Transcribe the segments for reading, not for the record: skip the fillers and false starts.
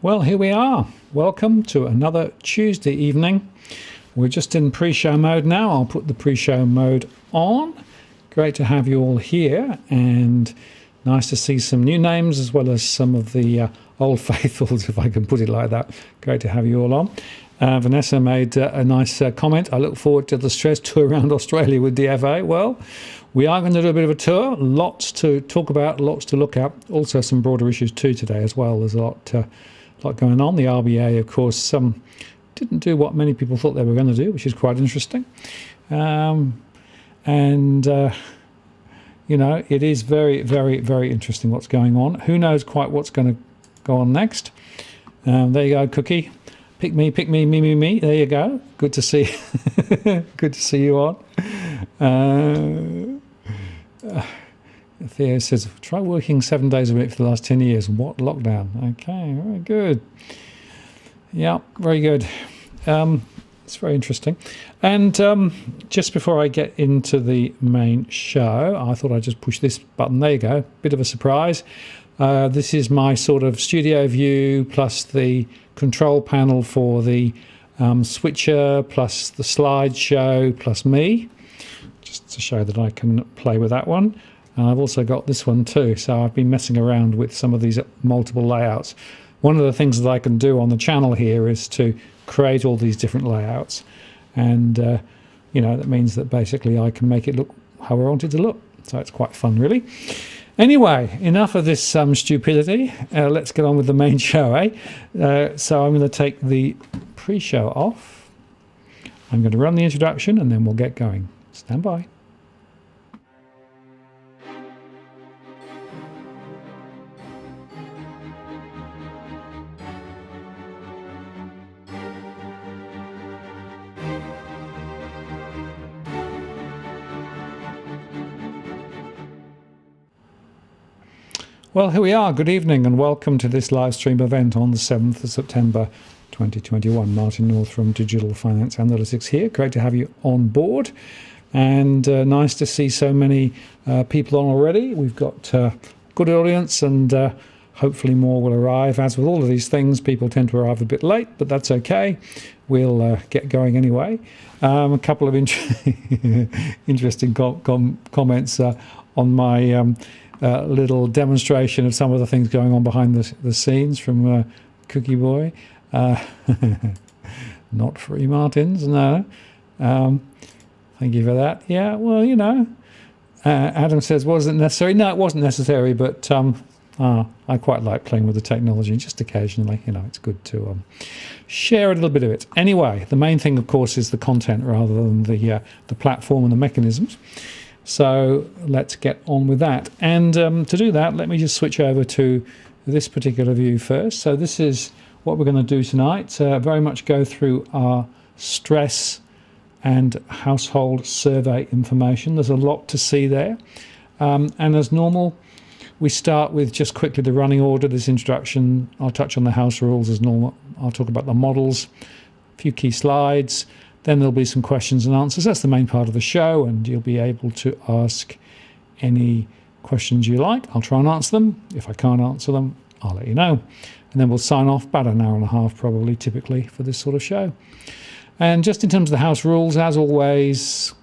Well, here we are. Welcome to another Tuesday evening. We're just in pre-show mode now. I'll put the pre-show mode on. Great to have you all here, and nice to see some new names as well as some of the old faithfuls, if I can put it like that. Great to have you all on. Vanessa made a nice comment. I look forward to the stress tour around Australia with DFA. Well, we are going to do a bit of a tour. Lots to talk about, lots to look at. Also some broader issues too today as well. There's a lot going on. The RBA, of course, didn't do what many people thought they were going to do, which is quite interesting. You know, it is very, very, very interesting what's going on. Who knows quite what's going to go on next? There you go, Cookie. Pick me, me. There you go. Good to see. Good to see you on. Theo says, try working 7 days a week for the last 10 years. What lockdown? Okay, very good. Yeah, very good. It's very interesting. And just before I get into the main show, I thought I'd just push this button. There you go. Bit of a surprise. This is my sort of studio view plus the control panel for the switcher plus the slideshow plus me, just to show that I can play with that one. And I've also got this one too, so I've been messing around with some of these multiple layouts. One of the things that I can do on the channel here is to create all these different layouts, and you know, that means that basically I can make it look how I want it to look, so it's quite fun really. Anyway, enough of this stupidity. Let's get on with the main show, eh? So I'm going to take the pre-show off. I'm going to run the introduction and then we'll get going. Stand by. Well, here we are. Good evening and welcome to this live stream event on the 7th of September 2021. Martin North from Digital Finance Analytics here. Great to have you on board, and nice to see so many people on already. We've got a good audience, and hopefully more will arrive. As with all of these things, people tend to arrive a bit late, but that's okay. We'll get going anyway. A couple of interesting comments on my little demonstration of some of the things going on behind the scenes from Cookie Boy. Not free Martins, no. Thank you for that. Yeah, well, you know, Adam says, was it necessary? No, it wasn't necessary, but I quite like playing with the technology just occasionally. You know, it's good to share a little bit of it. Anyway, the main thing, of course, is the content rather than the platform and the mechanisms. So let's get on with that. And to do that, let me just switch over to this particular view first. So this is what we're going to do tonight. Very much go through our stress and household survey information. There's a lot to see there. And as normal, we start with just quickly the running order, this introduction. I'll touch on the house rules as normal. I'll talk about the models, a few key slides. Then there'll be some questions and answers. That's the main part of the show, and you'll be able to ask any questions you like. I'll try and answer them. If I can't answer them, I'll let you know. And then we'll sign off about an hour and a half probably, typically, for this sort of show. And just in terms of the house rules, as always,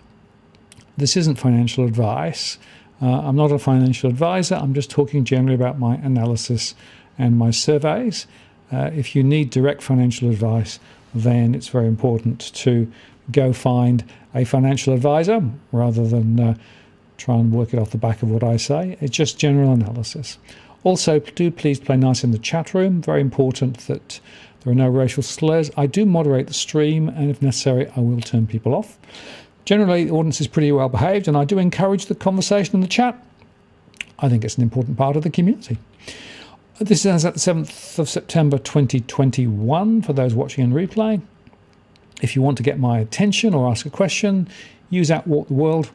this isn't financial advice. I'm not a financial advisor. I'm just talking generally about my analysis and my surveys. If you need direct financial advice, then it's very important to go find a financial advisor rather than try and work it off the back of what I say. It's just general analysis. Also, do please play nice in the chat room. Very important that there are no racial slurs. I do moderate the stream, and if necessary, I will turn people off. Generally, the audience is pretty well behaved, and I do encourage the conversation in the chat. I think it's an important part of the community. This is at the 7th of September 2021 for those watching in replay. If you want to get my attention or ask a question, use @Walk the World.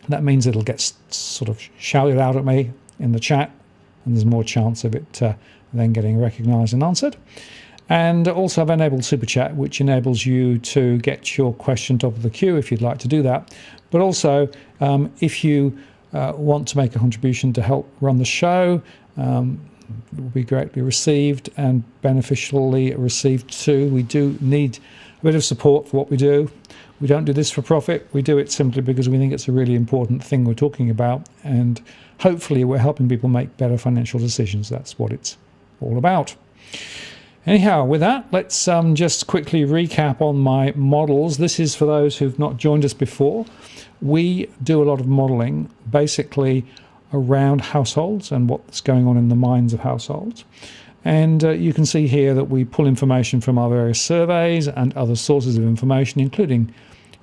That means it'll get sort of shouted out at me in the chat, and there's more chance of it then getting recognised and answered. And also I've enabled Super Chat, which enables you to get your question top of the queue if you'd like to do that. But also, if you want to make a contribution to help run the show, It will be greatly received and beneficially received too. We do need a bit of support for what we do. We don't do this for profit. We do it simply because we think it's a really important thing we're talking about, and hopefully we're helping people make better financial decisions. That's what it's all about. Anyhow, with that, let's just quickly recap on my models. This is for those who've not joined us before. We do a lot of modelling, basically around households and what's going on in the minds of households. And you can see here that we pull information from our various surveys and other sources of information, including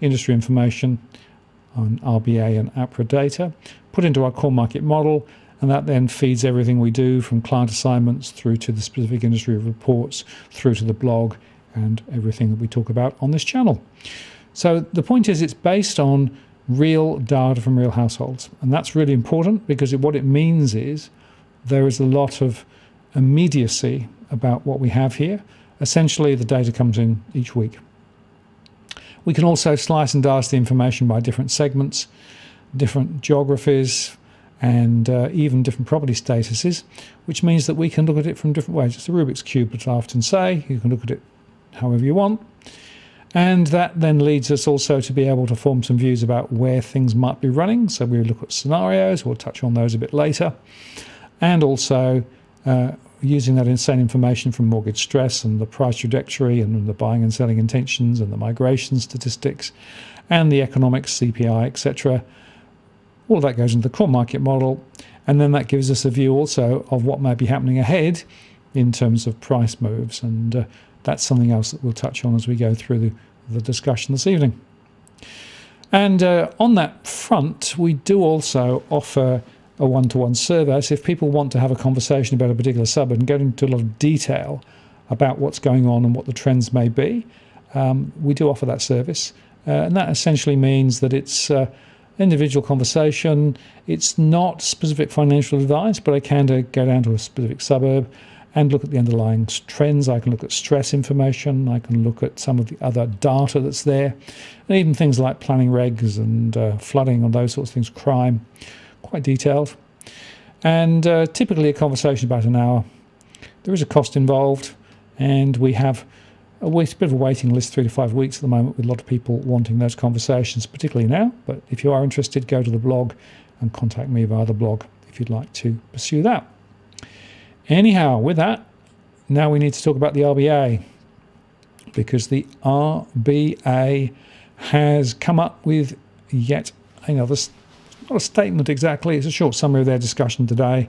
industry information on RBA and Apra data, put into our core market model, and that then feeds everything we do from client assignments through to the specific industry reports, through to the blog and everything that we talk about on this channel. So the point is, it's based on real data from real households, and that's really important because what it means is there is a lot of immediacy about what we have here. Essentially, the data comes in each week. We can also slice and dice the information by different segments, different geographies, and even different property statuses, which means that we can look at it from different ways. It's a Rubik's Cube, as I often say. You can look at it however you want. And that then leads us also to be able to form some views about where things might be running. So we look at scenarios, we'll touch on those a bit later. And also using that same information from mortgage stress and the price trajectory and the buying and selling intentions and the migration statistics and the economics, CPI, etc. All of that goes into the core market model. And then that gives us a view also of what might be happening ahead in terms of price moves. And that's something else that we'll touch on as we go through the discussion this evening. And on that front, we do also offer a one-to-one survey. So if people want to have a conversation about a particular suburb and get into a lot of detail about what's going on and what the trends may be, we do offer that service. And that essentially means that it's individual conversation. It's not specific financial advice, but I can go down to a specific suburb and look at the underlying trends. I can look at stress information. I can look at some of the other data that's there, and even things like planning regs and flooding and those sorts of things, crime, quite detailed. And typically a conversation about an hour. There is a cost involved, and we have a bit of a waiting list, 3 to 5 weeks at the moment, with a lot of people wanting those conversations, particularly now. But if you are interested, go to the blog and contact me via the blog if you'd like to pursue that. Anyhow, with that, now we need to talk about the RBA, because the RBA has come up with yet another, not a statement exactly, it's a short summary of their discussion today.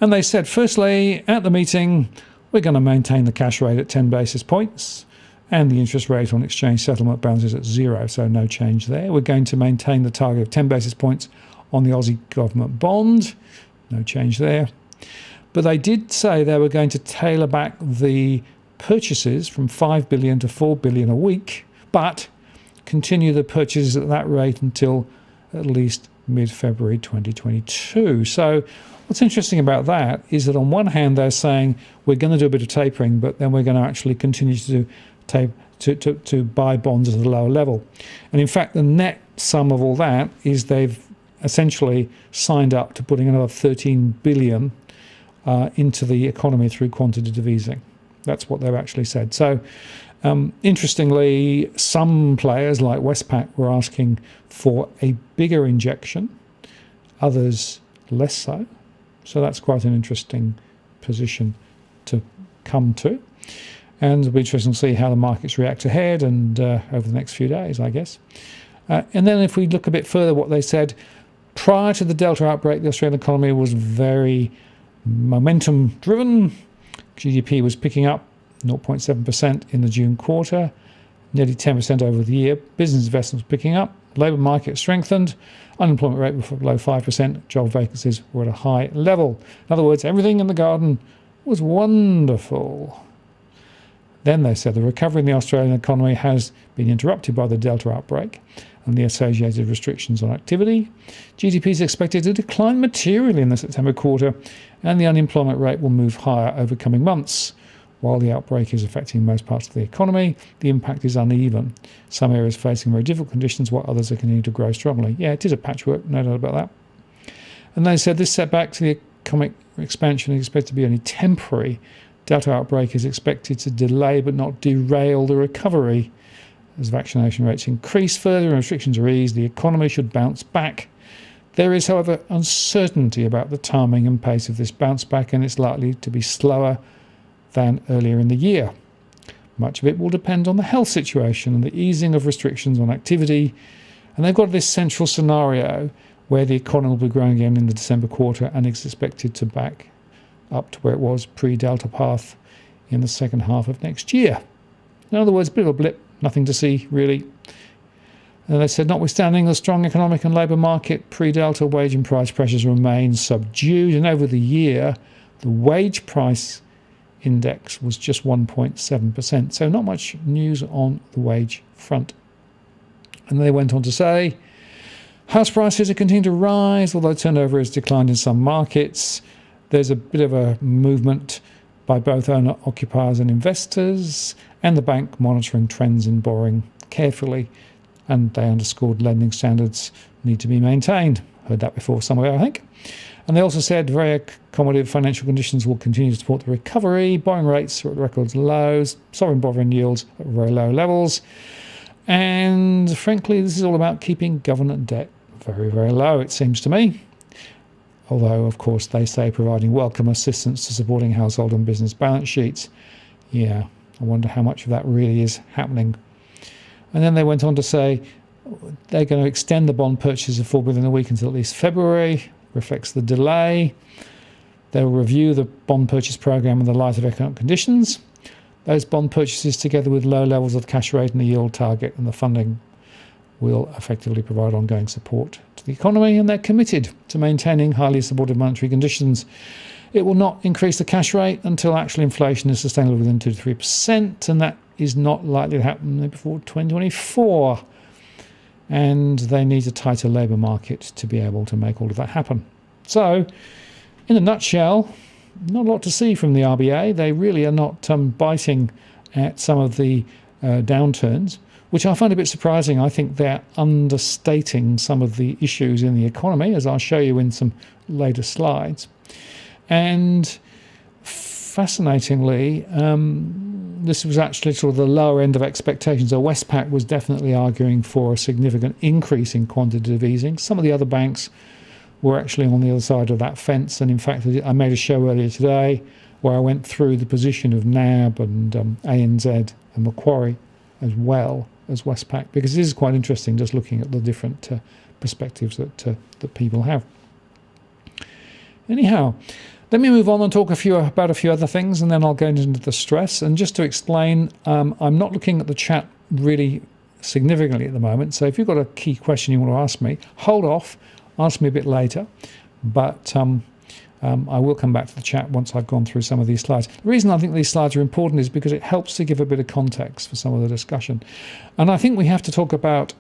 And they said, firstly, at the meeting, we're going to maintain the cash rate at 10 basis points and the interest rate on exchange settlement balances at 0, so no change there. We're going to maintain the target of 10 basis points on the Aussie government bond, no change there. But they did say they were going to tailor back the purchases from 5 billion to 4 billion a week, but continue the purchases at that rate until at least mid-February 2022. So what's interesting about that is that on one hand they're saying we're going to do a bit of tapering, but then we're going to actually continue to buy bonds at a lower level. And in fact, the net sum of all that is they've essentially signed up to putting another 13 billion into the economy through quantitative easing. That's what they've actually said. So interestingly, some players like Westpac were asking for a bigger injection, others less so. So that's quite an interesting position to come to. And it'll be interesting to see how the markets react ahead and over the next few days, I guess. And then if we look a bit further, what they said, prior to the Delta outbreak, the Australian economy was very momentum driven. GDP was picking up 0.7% in the June quarter, nearly 10% over the year. Business investment was picking up, labour market strengthened, unemployment rate was below 5%, job vacancies were at a high level. In other words, everything in the garden was wonderful. Then they said the recovery in the Australian economy has been interrupted by the Delta outbreak and the associated restrictions on activity. GDP is expected to decline materially in the September quarter, and the unemployment rate will move higher over coming months. While the outbreak is affecting most parts of the economy, the impact is uneven. Some areas facing very difficult conditions, while others are continuing to grow strongly. Yeah, it is a patchwork, no doubt about that. And they said this setback to the economic expansion is expected to be only temporary. Delta outbreak is expected to delay but not derail the recovery. As vaccination rates increase further and restrictions are eased, the economy should bounce back. There is, however, uncertainty about the timing and pace of this bounce back, and it's likely to be slower than earlier in the year. Much of it will depend on the health situation and the easing of restrictions on activity. And they've got this central scenario where the economy will be growing again in the December quarter and is expected to back up to where it was pre-Delta path in the second half of next year. In other words, a bit of a blip, nothing to see really. And they said, notwithstanding the strong economic and labour market, pre-Delta wage and price pressures remain subdued. And over the year, the wage price index was just 1.7%. So not much news on the wage front. And they went on to say, house prices are continuing to rise, although turnover has declined in some markets. There's a bit of a movement by both owner-occupiers and investors, and the bank monitoring trends in borrowing carefully. And they underscored lending standards need to be maintained. Heard that before somewhere, I think. And they also said very accommodative financial conditions will continue to support the recovery. Borrowing rates are at record lows. Sovereign borrowing yields at very low levels. And frankly, this is all about keeping government debt very, very low, it seems to me. Although, of course, they say providing welcome assistance to supporting household and business balance sheets. Yeah, I wonder how much of that really is happening. And then they went on to say they're going to extend the bond purchase of $4 billion a week until at least February. Reflects the delay. They'll review the bond purchase program in the light of economic conditions. Those bond purchases, together with low levels of the cash rate and the yield target and the funding, will effectively provide ongoing support to the economy, and they're committed to maintaining highly supportive monetary conditions. It will not increase the cash rate until actual inflation is sustainable within 2 to 3%, and that is not likely to happen before 2024. And they need a tighter labour market to be able to make all of that happen. So, in a nutshell, not a lot to see from the RBA. They really are not biting at some of the downturns, which I find a bit surprising. I think they're understating some of the issues in the economy, as I'll show you in some later slides. And fascinatingly, this was actually sort of the lower end of expectations. So Westpac was definitely arguing for a significant increase in quantitative easing. Some of the other banks were actually on the other side of that fence. And in fact, I made a show earlier today where I went through the position of NAB and ANZ and Macquarie as well as Westpac, because this is quite interesting just looking at the different perspectives that people have. Anyhow, let me move on and talk about a few other things, and then I'll go into the stress. And just to explain, I'm not looking at the chat really significantly at the moment. So if you've got a key question you want to ask me, hold off, ask me a bit later. But I will come back to the chat once I've gone through some of these slides. The reason I think these slides are important is because it helps to give a bit of context for some of the discussion. And I think we have to talk about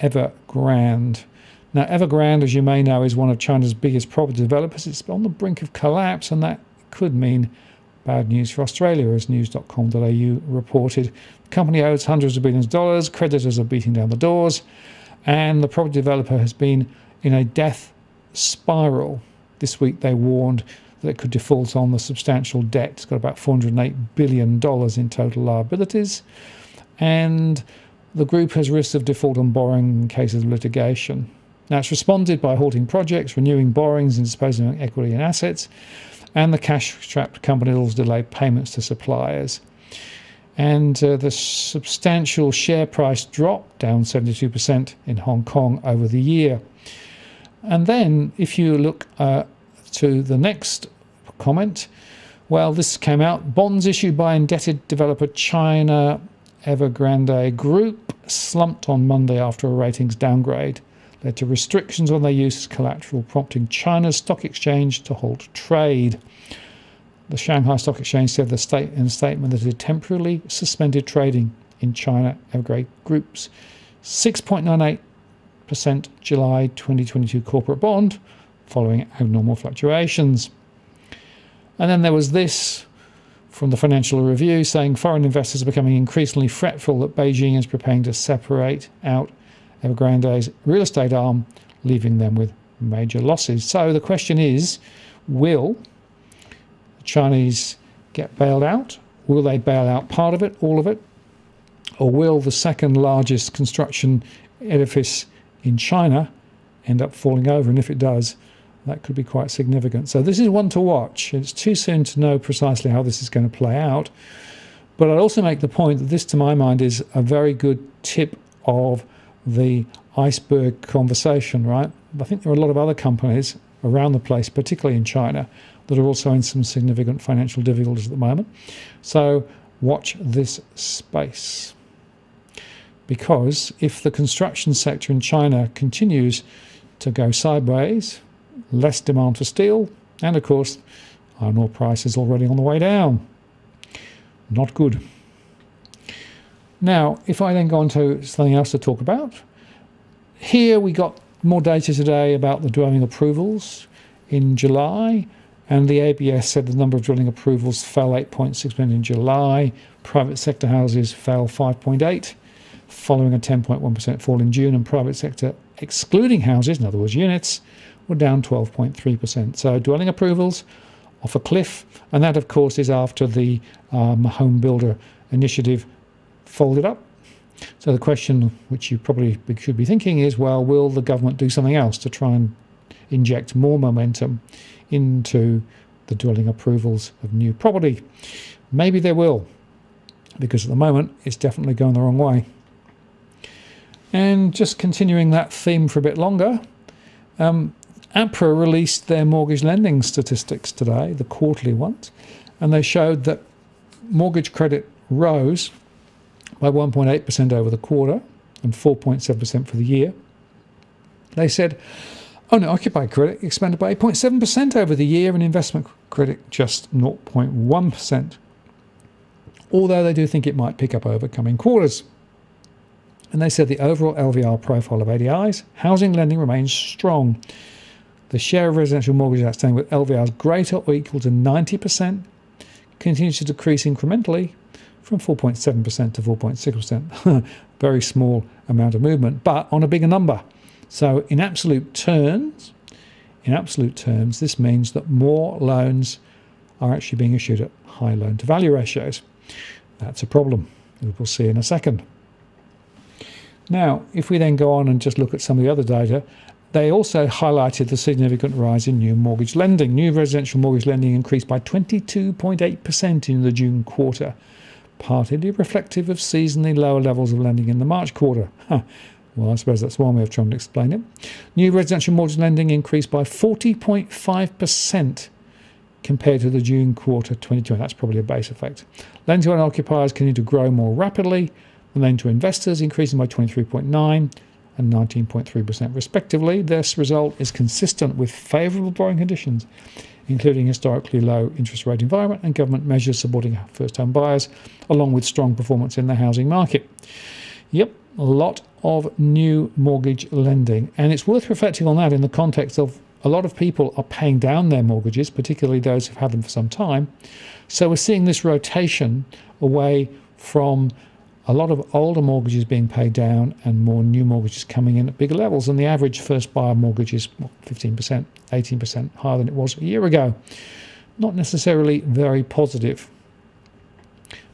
Evergrande. Now, Evergrande, as you may know, is one of China's biggest property developers. It's on the brink of collapse, and that could mean bad news for Australia, as news.com.au reported. The company owes hundreds of billions of dollars, creditors are beating down the doors, and the property developer has been in a death spiral. This week they warned that it could default on the substantial debt. It's got about $408 billion in total liabilities, and the group has risks of default on borrowing in cases of litigation. Now, it's responded by halting projects, renewing borrowings and disposing of equity and assets, and the cash-strapped company will delay payments to suppliers. And the substantial share price dropped down 72% in Hong Kong over the year. And then, if you look to the next comment, well, this came out. Bonds issued by indebted developer China Evergrande Group slumped on Monday after a ratings downgrade led to restrictions on their use as collateral, prompting China's stock exchange to halt trade. The Shanghai Stock Exchange said in a statement that it had temporarily suspended trading in China Evergrande Group's 6.98% July 2022 corporate bond following abnormal fluctuations. And then there was this from the Financial Review saying foreign investors are becoming increasingly fretful that Beijing is preparing to separate out Evergrande's real estate arm, leaving them with major losses. So the question is, Will the Chinese get bailed out? Will they bail out part of it, all of it? Or will the second largest construction edifice in China end up falling over? And if it does, that could be quite significant. So this is one to watch. It's too soon to know precisely how this is going to play out. But I'd also make the point that this, to my mind, is a very good tip of the iceberg conversation, right? I think there are a lot of other companies around the place, particularly in China, that are also in some significant financial difficulties at the moment. So watch this space. Because if the construction sector in China continues to go sideways, less demand for steel, and of course, iron ore price is already on the way down. Not good. Now, if I then go on to something else to talk about, here we got more data today about the dwelling approvals in July, and the ABS said the number of dwelling approvals fell 8.6% in July. Private sector houses fell 5.8%, following a 10.1% fall in June, and private sector excluding houses, in other words units, were down 12.3%. So dwelling approvals off a cliff, and that of course is after the home builder initiative folded up. So the question which you probably should be thinking is, well, will the government do something else to try and inject more momentum into the dwelling approvals of new property? Maybe they will, because at the moment it's definitely going the wrong way. And just continuing that theme for a bit longer, Apra released their mortgage lending statistics today, the quarterly ones, and they showed that mortgage credit rose by 1.8% over the quarter and 4.7% for the year. They said owner-occupied credit expanded by 8.7% over the year and investment credit just 0.1%, although they do think it might pick up over coming quarters. And they said the overall LVR profile of ADIs, housing lending remains strong. The share of residential mortgages outstanding with LVRs greater or equal to 90% continues to decrease incrementally from 4.7% to 4.6%. Very small amount of movement, but on a bigger number. So in absolute terms, this means that more loans are actually being issued at high loan-to-value ratios. That's a problem, as we'll see in a second. Now, if we then go on and just look at some of the other data, they also highlighted the significant rise in new mortgage lending. New residential mortgage lending increased by 22.8% in the June quarter, partly reflective of seasonally lower levels of lending in the March quarter. Well, I suppose that's one way of trying to explain it. New residential mortgage lending increased by 40.5% compared to the June quarter 2020. That's probably a base effect. Lending to owner-occupiers continued to grow more rapidly than lending to investors, increasing by 23.9% and 19.3% respectively. This result is consistent with favourable borrowing conditions, including historically low interest rate environment and government measures supporting first-home buyers, along with strong performance in the housing market. Yep, a lot of new mortgage lending. And it's worth reflecting on that in the context of a lot of people are paying down their mortgages, particularly those who've had them for some time. So we're seeing this rotation away from a lot of older mortgages being paid down and more new mortgages coming in at bigger levels. And the average first buyer mortgage is 15%, 18% higher than it was a year ago. Not necessarily very positive.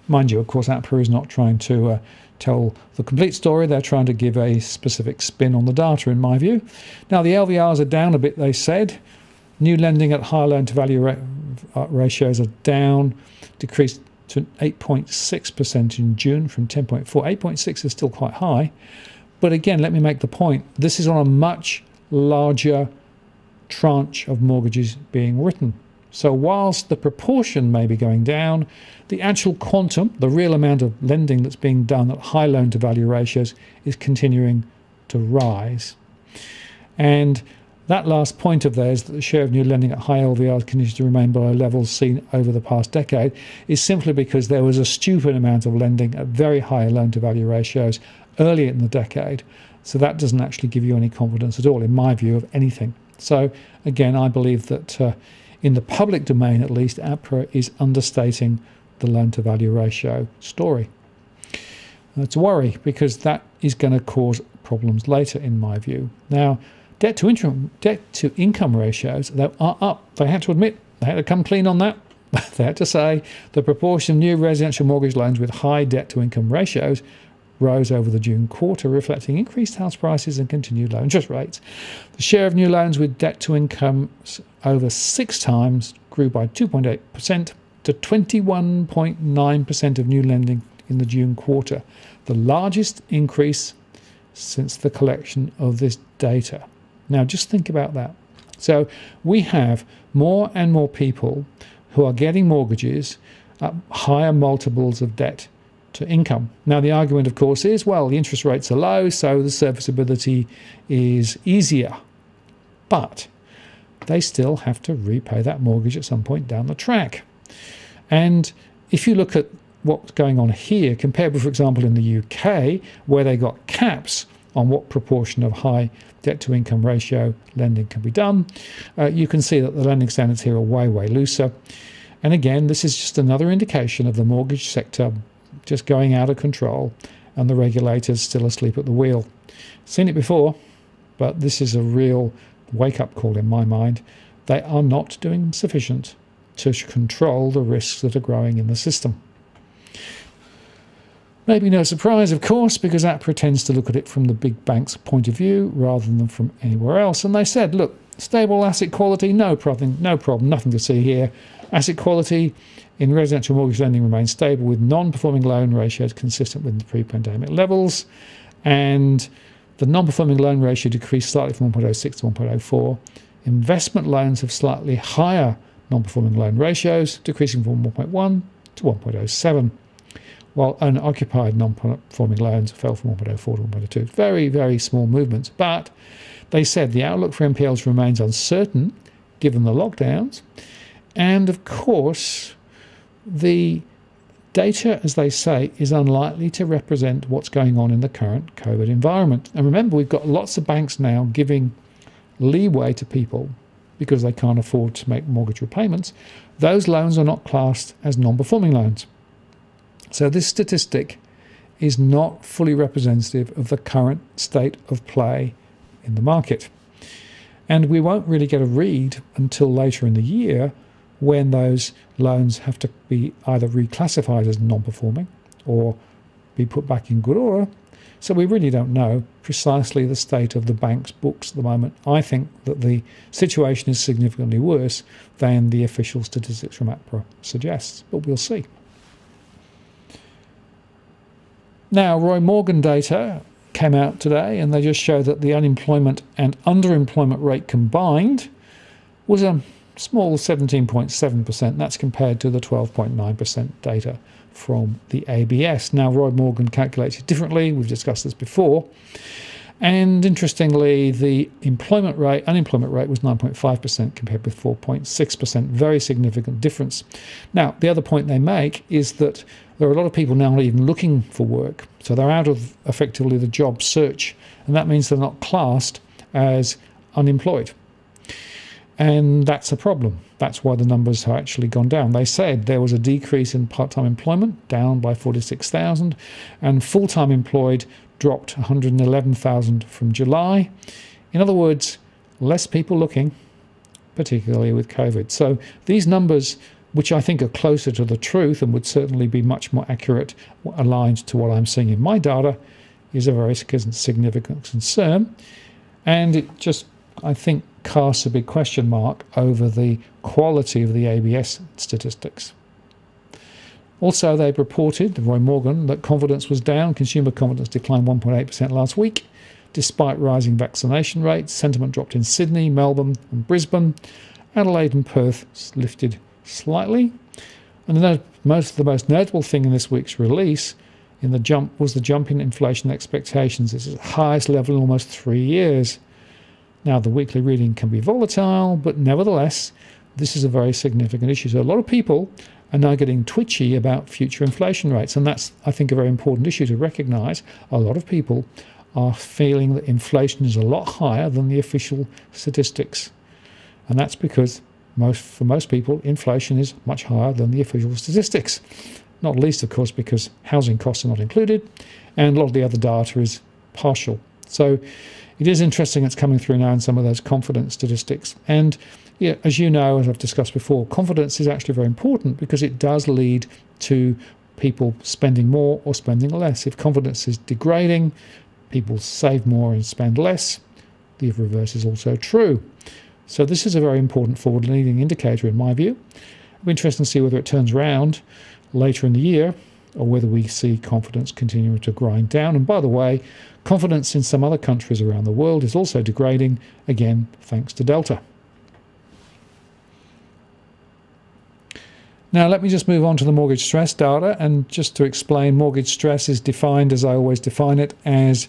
Mind you, of course, Apra is not trying to tell the complete story. They're trying to give a specific spin on the data, in my view. Now, the LVRs are down a bit, they said. New lending at higher loan-to-value ratios are down, decreased to 8.6% in June from 10.4%. 8.6% is still quite high. But again, let me make the point. This is on a much larger tranche of mortgages being written. So whilst the proportion may be going down, the actual quantum, the real amount of lending that's being done at high loan-to-value ratios is continuing to rise. And that last point of theirs, that the share of new lending at high LVRs continues to remain below levels seen over the past decade, is simply because there was a stupid amount of lending at very high loan-to-value ratios early in the decade. So that doesn't actually give you any confidence at all, in my view, of anything. So again, I believe that in the public domain, at least, Apra is understating the loan-to-value ratio story. It's a worry, because that is going to cause problems later, in my view. Now, Debt-to-income ratios, though, are up. They had to admit, they had to come clean on that. They had to say the proportion of new residential mortgage loans with high debt-to-income ratios rose over the June quarter, reflecting increased house prices and continued low interest rates. The share of new loans with debt-to-income over 6 times grew by 2.8% to 21.9% of new lending in the June quarter, the largest increase since the collection of this data. Now, just think about that. So we have more and more people who are getting mortgages at higher multiples of debt to income. Now, the argument, of course, is, well, the interest rates are low, so the serviceability is easier. But they still have to repay that mortgage at some point down the track. And if you look at what's going on here, compared with, for example, in the UK, where they got caps on what proportion of high debt-to-income ratio lending can be done, you can see that the lending standards here are way, way looser. And again, this is just another indication of the mortgage sector just going out of control and the regulators still asleep at the wheel. Seen it before, but this is a real wake-up call in my mind. They are not doing sufficient to control the risks that are growing in the system. Maybe no surprise, of course, because Apra tends to look at it from the big bank's point of view rather than from anywhere else. And they said, look, stable asset quality, no problem, nothing to see here. Asset quality in residential mortgage lending remains stable with non-performing loan ratios consistent with the pre-pandemic levels. And the non-performing loan ratio decreased slightly from 1.06 to 1.04. Investment loans have slightly higher non-performing loan ratios, decreasing from 1.1 to 1.07. While owner-occupied non-performing loans fell from 1.04 to 1.02. Very, very small movements. But they said the outlook for NPLs remains uncertain given the lockdowns. And of course, the data, as they say, is unlikely to represent what's going on in the current COVID environment. And remember, we've got lots of banks now giving leeway to people because they can't afford to make mortgage repayments. Those loans are not classed as non-performing loans. So this statistic is not fully representative of the current state of play in the market. And we won't really get a read until later in the year when those loans have to be either reclassified as non-performing or be put back in good order. So we really don't know precisely the state of the bank's books at the moment. I think that the situation is significantly worse than the official statistics from Apra suggests, but we'll see. Now, Roy Morgan data came out today, and they just show that the unemployment and underemployment rate combined was a small 17.7%. That's compared to the 12.9% data from the ABS. Now, Roy Morgan calculates it differently. We've discussed this before. And interestingly, the unemployment rate was 9.5% compared with 4.6%. Very significant difference. Now, the other point they make is that there are a lot of people now not even looking for work. So they're out of effectively the job search. And that means they're not classed as unemployed. And that's a problem. That's why the numbers have actually gone down. They said there was a decrease in part-time employment, down by 46,000, and full-time employed dropped 111,000 from July. In other words, less people looking, particularly with COVID. So these numbers, which I think are closer to the truth and would certainly be much more accurate, aligned to what I'm seeing in my data, is a very significant concern. And it just, I think, casts a big question mark over the quality of the ABS statistics. Also, they've reported, Roy Morgan, that confidence was down. Consumer confidence declined 1.8% last week. Despite rising vaccination rates, sentiment dropped in Sydney, Melbourne and Brisbane. Adelaide and Perth lifted slightly. And the most notable thing in this week's release was the jump in inflation expectations. This is the highest level in almost 3 years. Now, the weekly reading can be volatile, but nevertheless, this is a very significant issue. So a lot of people are now getting twitchy about future inflation rates, and that's, I think, a very important issue to recognise. A lot of people are feeling that inflation is a lot higher than the official statistics. And that's because for most people, inflation is much higher than the official statistics. Not least, of course, because housing costs are not included, and a lot of the other data is partial. So it is interesting it's coming through now in some of those confidence statistics. And yeah, as you know, as I've discussed before, confidence is actually very important because it does lead to people spending more or spending less. If confidence is degrading, people save more and spend less. The reverse is also true. So this is a very important forward-leading indicator in my view. It'll be interesting to see whether it turns around later in the year or whether we see confidence continuing to grind down. And by the way, confidence in some other countries around the world is also degrading, again, thanks to Delta. Now, let me just move on to the mortgage stress data. And just to explain, mortgage stress is defined, as I always define it, as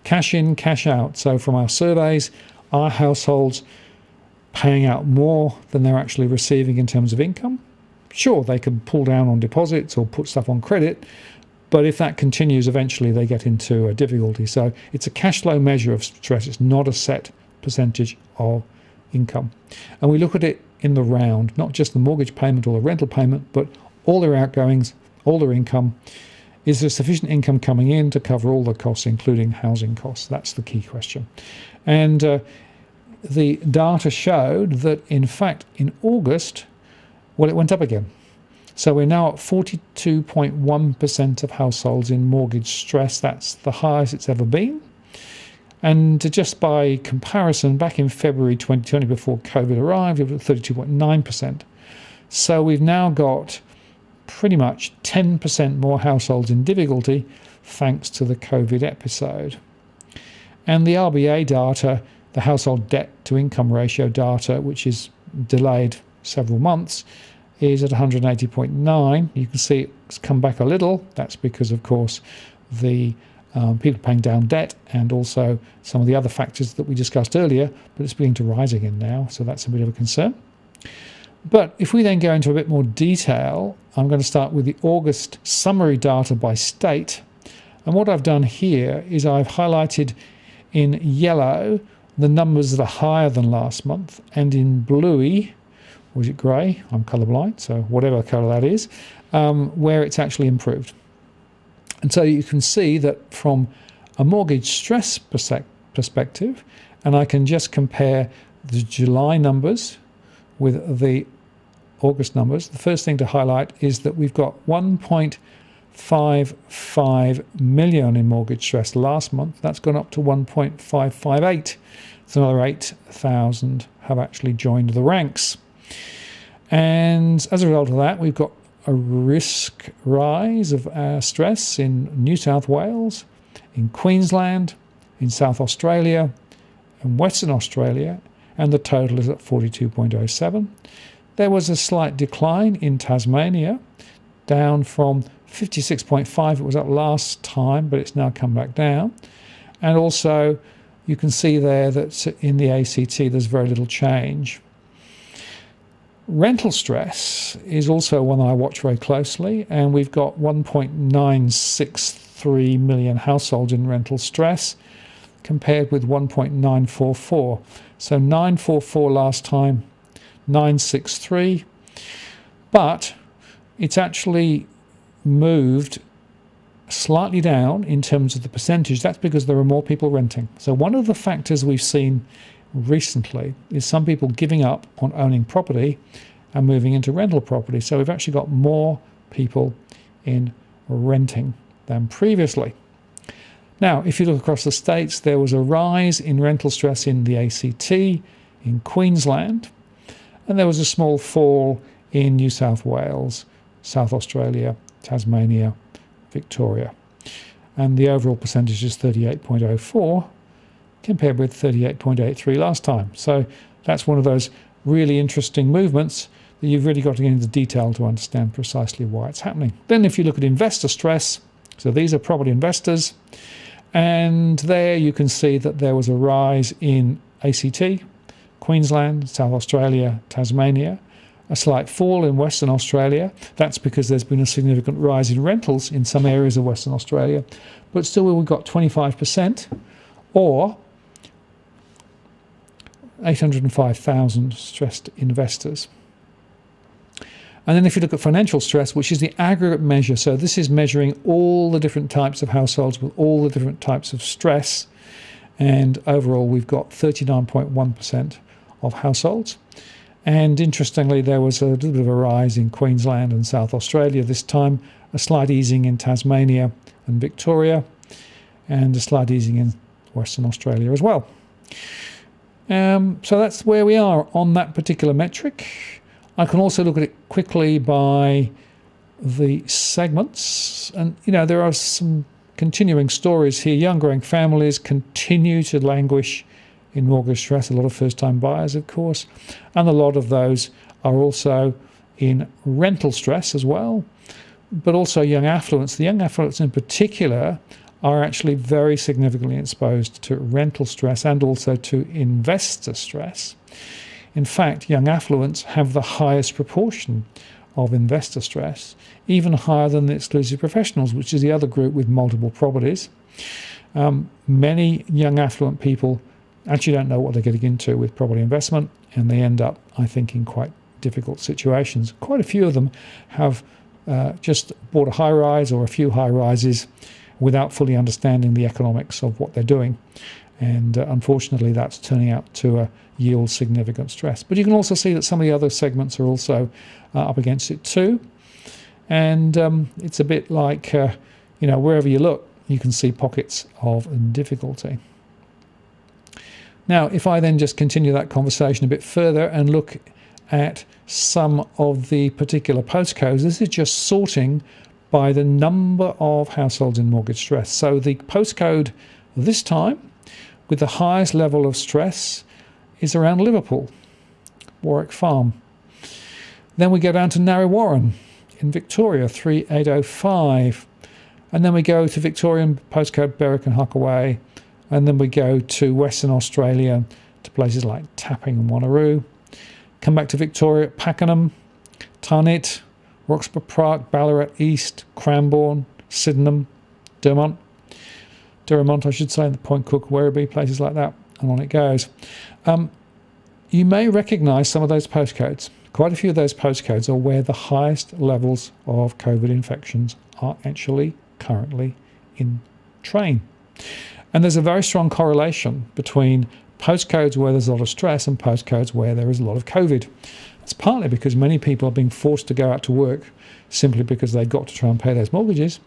cash in, cash out. So from our surveys, are households paying out more than they're actually receiving in terms of income? Sure, they can pull down on deposits or put stuff on credit, but if that continues, eventually they get into a difficulty. So it's a cash flow measure of stress. It's not a set percentage of income. And we look at it in the round, not just the mortgage payment or the rental payment, but all their outgoings, all their income. Is there sufficient income coming in to cover all the costs, including housing costs? That's the key question. And the data showed that, in fact, in August, well, it went up again. So we're now at 42.1% of households in mortgage stress. That's the highest it's ever been. And just by comparison, back in February 2020, before COVID arrived, it was at 32.9%. So we've now got pretty much 10% more households in difficulty thanks to the COVID episode. And the RBA data, the household debt to income ratio data, which is delayed several months, is at 180.9. You can see it's come back a little. That's because, of course, the people paying down debt and also some of the other factors that we discussed earlier, but it's beginning to rise again now, so that's a bit of a concern. But if we then go into a bit more detail, I'm going to start with the August summary data by state. And what I've done here is I've highlighted in yellow the numbers that are higher than last month, and in bluey, or is it grey? I'm colourblind, so whatever colour that is, where it's actually improved. And so you can see that from a mortgage stress perspective, and I can just compare the July numbers with the August numbers. The first thing to highlight is that we've got 1.55 million in mortgage stress last month. That's gone up to 1.558. So another 8,000 have actually joined the ranks. And as a result of that, we've got a risk rise of stress in New South Wales, in Queensland, in South Australia, and Western Australia, and the total is at 42.07. There was a slight decline in Tasmania, down from 56.5. It was up last time, but it's now come back down. And also, you can see there that in the ACT, there's very little change. Rental stress is also one I watch very closely, and we've got 1.963 million households in rental stress, compared with 1.944. So 944 last time, 963. But it's actually moved slightly down in terms of the percentage. That's because there are more people renting. So one of the factors we've seen recently is some people giving up on owning property and moving into rental property. So we've actually got more people in renting than previously. Now, if you look across the states, there was a rise in rental stress in the ACT, in Queensland, and there was a small fall in New South Wales, South Australia, Tasmania, Victoria. And the overall percentage is 38.04 compared with 38.83 last time. So that's one of those really interesting movements that you've really got to get into detail to understand precisely why it's happening. Then if you look at investor stress, so these are property investors, and there you can see that there was a rise in ACT, Queensland, South Australia, Tasmania, a slight fall in Western Australia. That's because there's been a significant rise in rentals in some areas of Western Australia. But still we've got 25%, or 805,000 stressed investors. And then if you look at financial stress, which is the aggregate measure, so this is measuring all the different types of households with all the different types of stress, and overall we've got 39.1% of households. And interestingly, there was a little bit of a rise in Queensland and South Australia this time, a slight easing in Tasmania and Victoria, and a slight easing in Western Australia as well. So that's where we are on that particular metric. I can also look at it quickly by the segments, and there are some continuing stories here. Young growing families continue to languish in mortgage stress, a lot of first-time buyers, of course, and a lot of those are also in rental stress as well, but also young affluents. The young affluents in particular are actually very significantly exposed to rental stress and also to investor stress. In fact, young affluents have the highest proportion of investor stress, even higher than the exclusive professionals, which is the other group with multiple properties. Many young affluent people actually don't know what they're getting into with property investment, and they end up, I think, in quite difficult situations. Quite a few of them have just bought a high-rise or a few high-rises without fully understanding the economics of what they're doing. And unfortunately, that's turning out to yield significant stress. But you can also see that some of the other segments are also up against it too. And it's a bit like, wherever you look, you can see pockets of difficulty. Now, if I then just continue that conversation a bit further and look at some of the particular postcodes, this is just sorting by the number of households in mortgage stress. So the postcode this time with the highest level of stress is around Liverpool, Warwick Farm. Then we go down to Narre Warren in Victoria, 3805. And then we go to Victorian postcode Berwick and Huckaway. And then we go to Western Australia, to places like Tapping and Wanneroo. Come back to Victoria, Pakenham, Tarneit, Roxburgh Park, Ballarat East, Cranbourne, Sydenham, Dermont, I should say, the Point Cook, Werribee, places like that, and on it goes. You may recognise some of those postcodes. Quite a few of those postcodes are where the highest levels of COVID infections are actually currently in train. And there's a very strong correlation between postcodes where there's a lot of stress and postcodes where there is a lot of COVID. It's partly because many people are being forced to go out to work simply because they've got to try and pay those mortgages.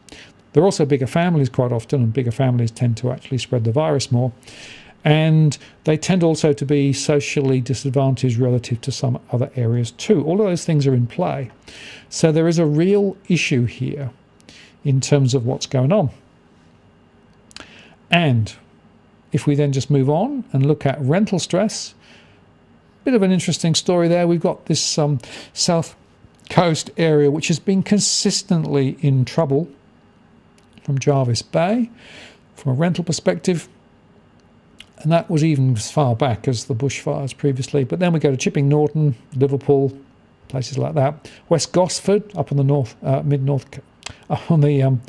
They're also bigger families quite often, and bigger families tend to actually spread the virus more. And they tend also to be socially disadvantaged relative to some other areas too. All of those things are in play. So there is a real issue here in terms of what's going on. And if we then just move on and look at rental stress, bit of an interesting story there. We've got this South Coast area which has been consistently in trouble from Jervis Bay from a rental perspective. And that was even as far back as the bushfires previously. But then we go to Chipping Norton, Liverpool, places like that. West Gosford, up on the north, mid-north, on the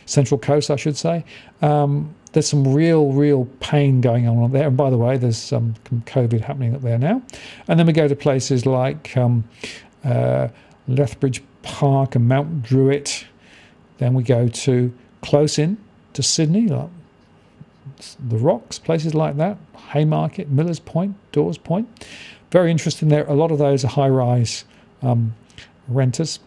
central coast, I should say. There's some real pain going on there. And by the way, there's some COVID happening up there now. And then we go to places like Lethbridge Park and Mount Druitt. Then we go to close in to Sydney, like the Rocks, places like that. Haymarket, Millers Point, Dawes Point. Very interesting there. A lot of those are high-rise renters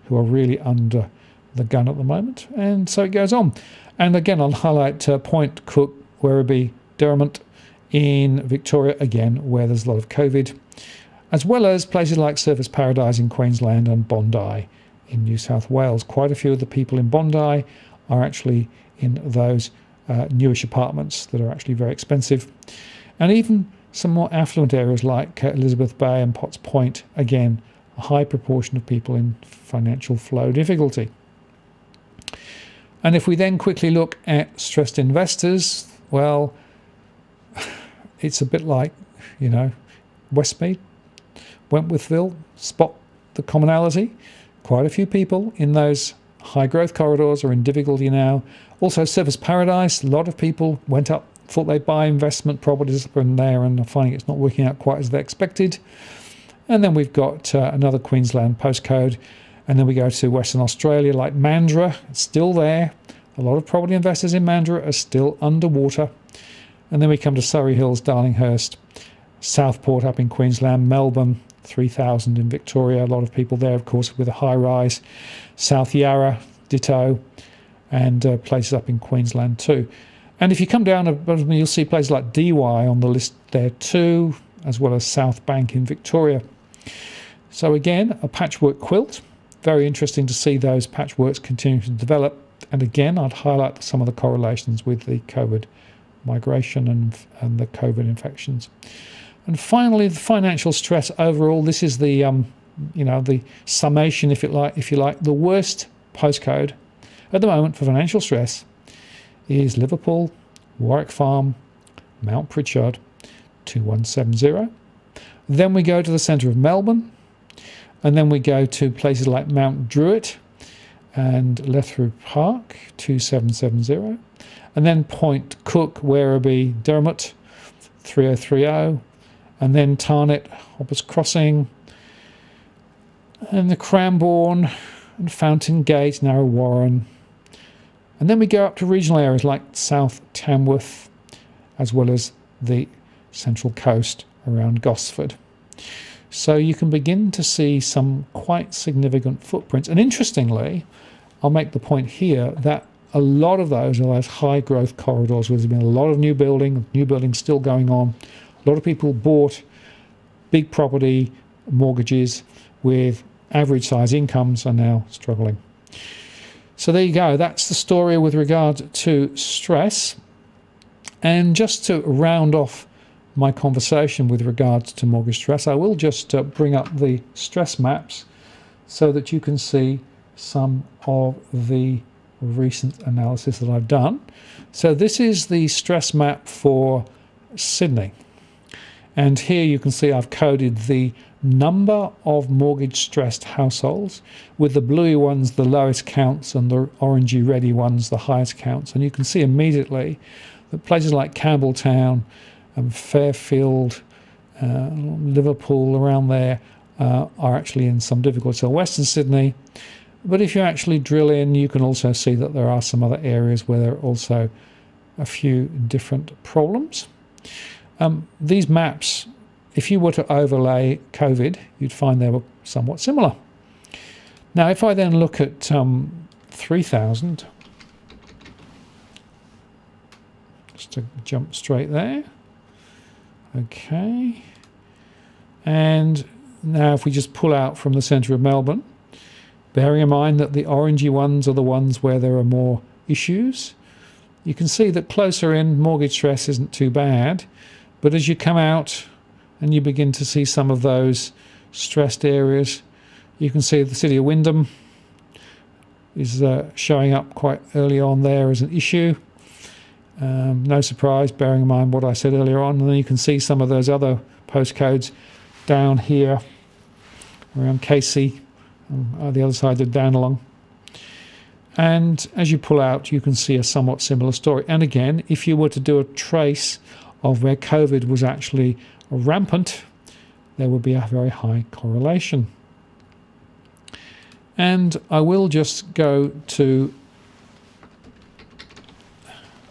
who are really under the gun at the moment. And so it goes on. And again, I'll highlight Point Cook, Werribee, Dermont in Victoria, again, where there's a lot of COVID, as well as places like Surfers Paradise in Queensland and Bondi in New South Wales. Quite a few of the people in Bondi are actually in those newish apartments that are actually very expensive. And even some more affluent areas like Elizabeth Bay and Potts Point, again, a high proportion of people in financial flow difficulty. And if we then quickly look at stressed investors, well, it's a bit like, Westmead, Wentworthville, spot the commonality. Quite a few people in those high growth corridors are in difficulty now. Also, Surfers Paradise, a lot of people went up, thought they'd buy investment properties up in there and are finding it's not working out quite as they expected. And then we've got another Queensland postcode. And then we go to Western Australia, like Mandurah, it's still there. A lot of property investors in Mandurah are still underwater. And then we come to Surrey Hills, Darlinghurst, Southport up in Queensland, Melbourne, 3,000 in Victoria. A lot of people there, of course, with a high rise. South Yarra, ditto, and places up in Queensland too. And if you come down, you'll see places like Dee Why on the list there too, as well as South Bank in Victoria. So again, a patchwork quilt. Very interesting to see those patchworks continue to develop. And again, I'd highlight some of the correlations with the COVID migration and the COVID infections. And finally, the financial stress overall. This is the the summation, if you like. The worst postcode at the moment for financial stress is Liverpool, Warwick Farm, Mount Pritchard, 2170. Then we go to the centre of Melbourne, and then we go to places like Mount Druitt and Lethbridge Park, 2770. And then Point Cook, Werribee, Dermot, 3030. And then Tarnett, Hoppers Crossing, and the Cranbourne, and Fountain Gate, Narrow Warren. And then we go up to regional areas like South Tamworth, as well as the Central Coast around Gosford. So you can begin to see some quite significant footprints. And interestingly, I'll make the point here that a lot of those are those high growth corridors where there's been a lot of new building still going on. A lot of people bought big property mortgages with average size incomes are now struggling. So there you go. That's the story with regard to stress. And just to round off my conversation with regards to mortgage stress, I will just bring up the stress maps so that you can see some of the recent analysis that I've done. So this is the stress map for Sydney. And here you can see I've coded the number of mortgage stressed households, with the bluey ones the lowest counts and the orangey reddy ones the highest counts. And you can see immediately that places like Campbelltown and Fairfield, Liverpool around there are actually in some difficulty. So Western Sydney, but if you actually drill in, you can also see that there are some other areas where there are also a few different problems. These maps, if you were to overlay COVID, you'd find they were somewhat similar. Now, if I then look at 3,000, just to jump straight there. Okay. And now if we just pull out from the centre of Melbourne, bearing in mind that the orangey ones are the ones where there are more issues, you can see that closer in, mortgage stress isn't too bad. But as you come out and you begin to see some of those stressed areas, you can see the city of Wyndham is showing up quite early on there as an issue. No surprise, bearing in mind what I said earlier on. And then you can see some of those other postcodes down here around Casey, the other side of Dandenong. And as you pull out, you can see a somewhat similar story. And again, if you were to do a trace of where COVID was actually rampant, there would be a very high correlation. And I will just go to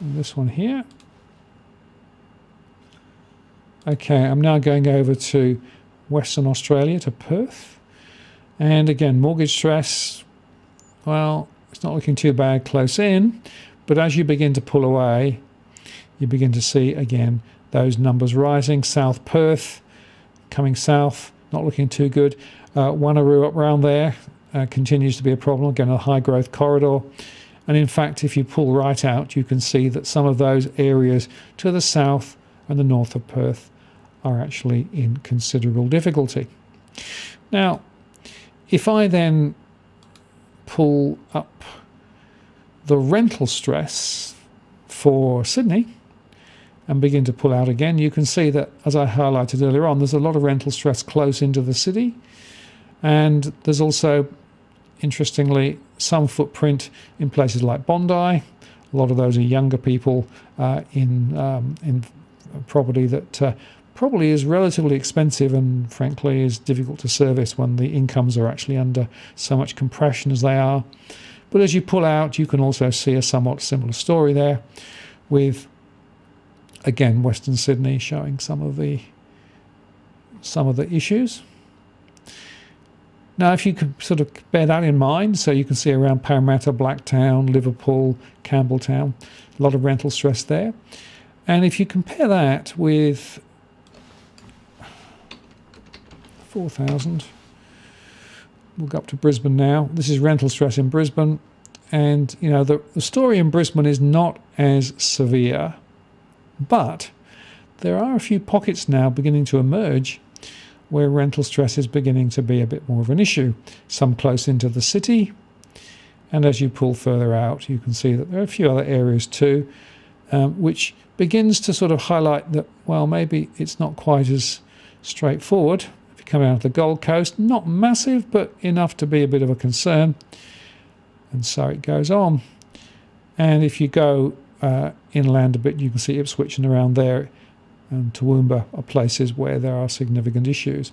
this one here. Okay, I'm now going over to Western Australia, to Perth. And again, mortgage stress, well, it's not looking too bad close in, but as you begin to pull away, you begin to see, again, those numbers rising. South Perth, coming south, not looking too good. Wanneroo up around there continues to be a problem. Again, a high growth corridor. And in fact, if you pull right out, you can see that some of those areas to the south and the north of Perth are actually in considerable difficulty. Now, if I then pull up the rental stress for Sydney and begin to pull out again, you can see that, as I highlighted earlier on, there's a lot of rental stress close into the city. And there's also, interestingly, some footprint in places like Bondi. A lot of those are younger people in property that probably is relatively expensive and, frankly, is difficult to service when the incomes are actually under so much compression as they are. But as you pull out, you can also see a somewhat similar story there, with again, Western Sydney showing some of the issues. Now, if you could sort of bear that in mind, so you can see around Parramatta, Blacktown, Liverpool, Campbelltown, a lot of rental stress there. And if you compare that with 4,000, we'll go up to Brisbane now. This is rental stress in Brisbane. And, you know, the story in Brisbane is not as severe, but there are a few pockets now beginning to emerge where rental stress is beginning to be a bit more of an issue. Some close into the city, and as you pull further out, you can see that there are a few other areas too, which begins to sort of highlight that, well, maybe it's not quite as straightforward. If you come out of the Gold Coast, not massive, but enough to be a bit of a concern. And so it goes on. And if you go inland a bit, you can see Ipswich and around there, and Toowoomba are places where there are significant issues.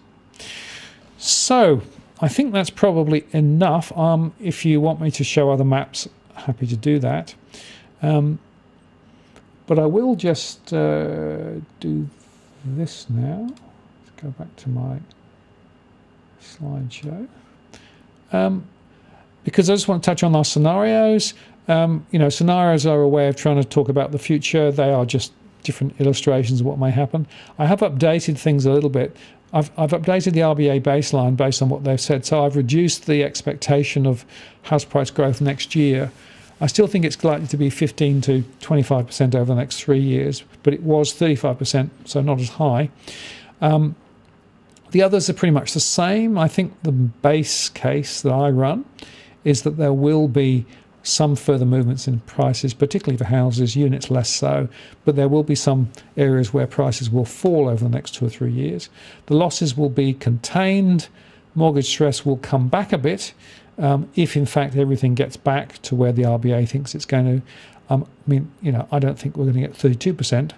So I think that's probably enough. If you want me to show other maps, happy to do that. But I will just do this now. Let's go back to my slideshow. Because I just want to touch on our scenarios. You know, scenarios are a way of trying to talk about the future. They are just different illustrations of what may happen. I have updated things a little bit. I've updated the RBA baseline based on what they've said. So I've reduced the expectation of house price growth next year. I still think it's likely to be 15 to 25% over the next 3 years, but it was 35%, so not as high. The others are pretty much the same. I think the base case that I run is that there will be some further movements in prices, particularly for houses, units less so, but there will be some areas where prices will fall over the next 2 or 3 years. The losses will be contained, mortgage stress will come back a bit, if in fact everything gets back to where the RBA thinks it's going to. I mean, you know, I don't think we're going to get 32%,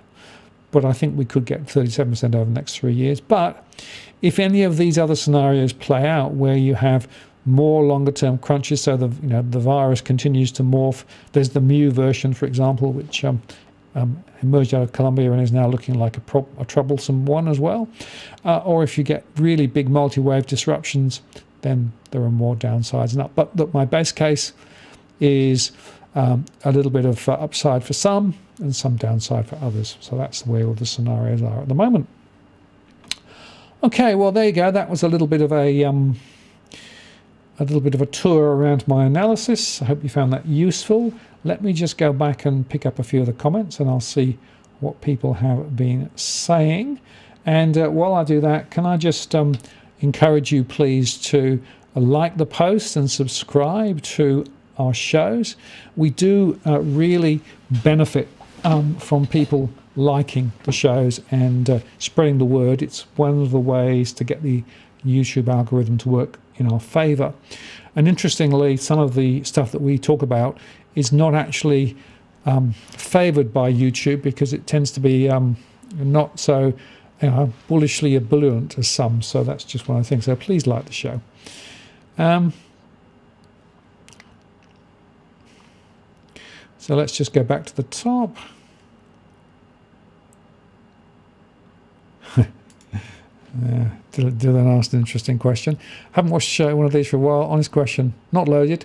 but I think we could get 37% over the next 3 years. But if any of these other scenarios play out where you have more longer-term crunches, so the virus continues to morph. There's the Mu version, for example, which emerged out of Colombia and is now looking like a troublesome one as well. Or if you get really big multi-wave disruptions, then there are more downsides and up. But look, my base case is a little bit of upside for some and some downside for others. So that's the way all the scenarios are at the moment. Okay, well, there you go. That was a little bit of a tour around my analysis. I hope you found that useful. Let me just go back and pick up a few of the comments and I'll see what people have been saying. And while I do that, can I just encourage you, please, to like the post and subscribe to our shows. We do really benefit from people liking the shows and spreading the word. It's one of the ways to get the YouTube algorithm to work in our favour. And interestingly, some of the stuff that we talk about is not actually favoured by YouTube because it tends to be not so bullishly ebullient as some. So that's just one of the things. So please like the show. So let's just go back to the top. Dylan asked an interesting question. Haven't watched one of these for a while. Honest question. Not loaded.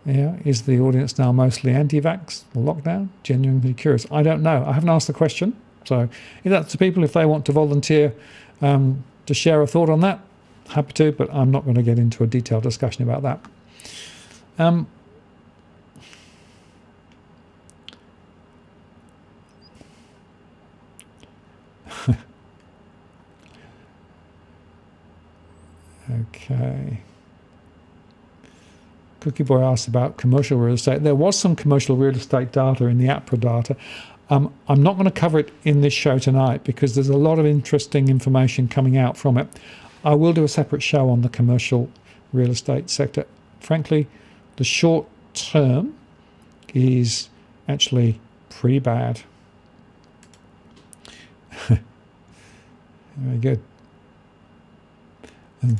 Yeah. Is the audience now mostly anti-vax or lockdown? Genuinely curious. I don't know. I haven't asked the question. So if that's to people, if they want to volunteer to share a thought on that, happy to, but I'm not going to get into a detailed discussion about that. Okay. Cookie Boy asked about commercial real estate. There was some commercial real estate data in the Apra data. I'm not going to cover it in this show tonight because there's a lot of interesting information coming out from it. I will do a separate show on the commercial real estate sector. Frankly, the short term is actually pretty bad. Very good. And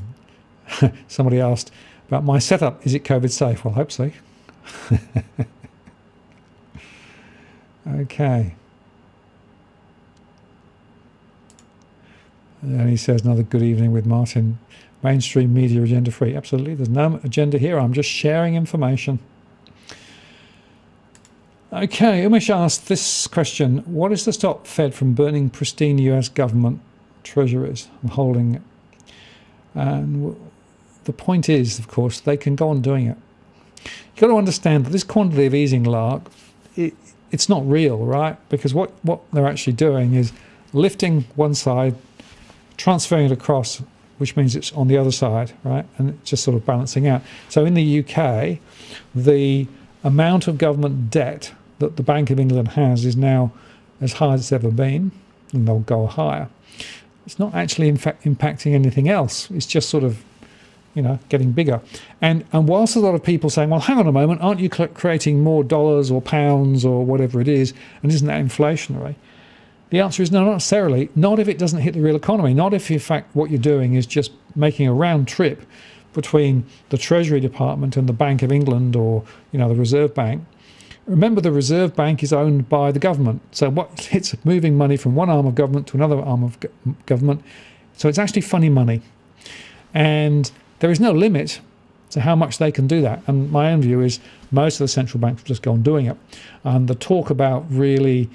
somebody asked about my setup. Is it COVID safe? Well, I hope so. Okay. And he says, another good evening with Martin. Mainstream media agenda free. Absolutely. There's no agenda here. I'm just sharing information. Okay, Umesh asked this question. What is to stop Fed from burning pristine US government treasuries and holding it? And the point is, of course, they can go on doing it. You've got to understand that this quantitative easing lark, it's not real, right? Because what they're actually doing is lifting one side, transferring it across, which means it's on the other side, right? And it's just sort of balancing out. So in the UK, the amount of government debt that the Bank of England has is now as high as it's ever been, and they'll go higher. It's not actually in fact impacting anything else. It's just sort of, getting bigger. And whilst a lot of people saying, well, hang on a moment, aren't you creating more dollars or pounds or whatever it is, and isn't that inflationary? The answer is no, not necessarily. Not if it doesn't hit the real economy. Not if, in fact, what you're doing is just making a round trip between the Treasury Department and the Bank of England or, the Reserve Bank. Remember, the Reserve Bank is owned by the government. So it's moving money from one arm of government to another arm of government. So it's actually funny money. And there is no limit to how much they can do that. And my own view is most of the central banks will just go on doing it. And the talk about really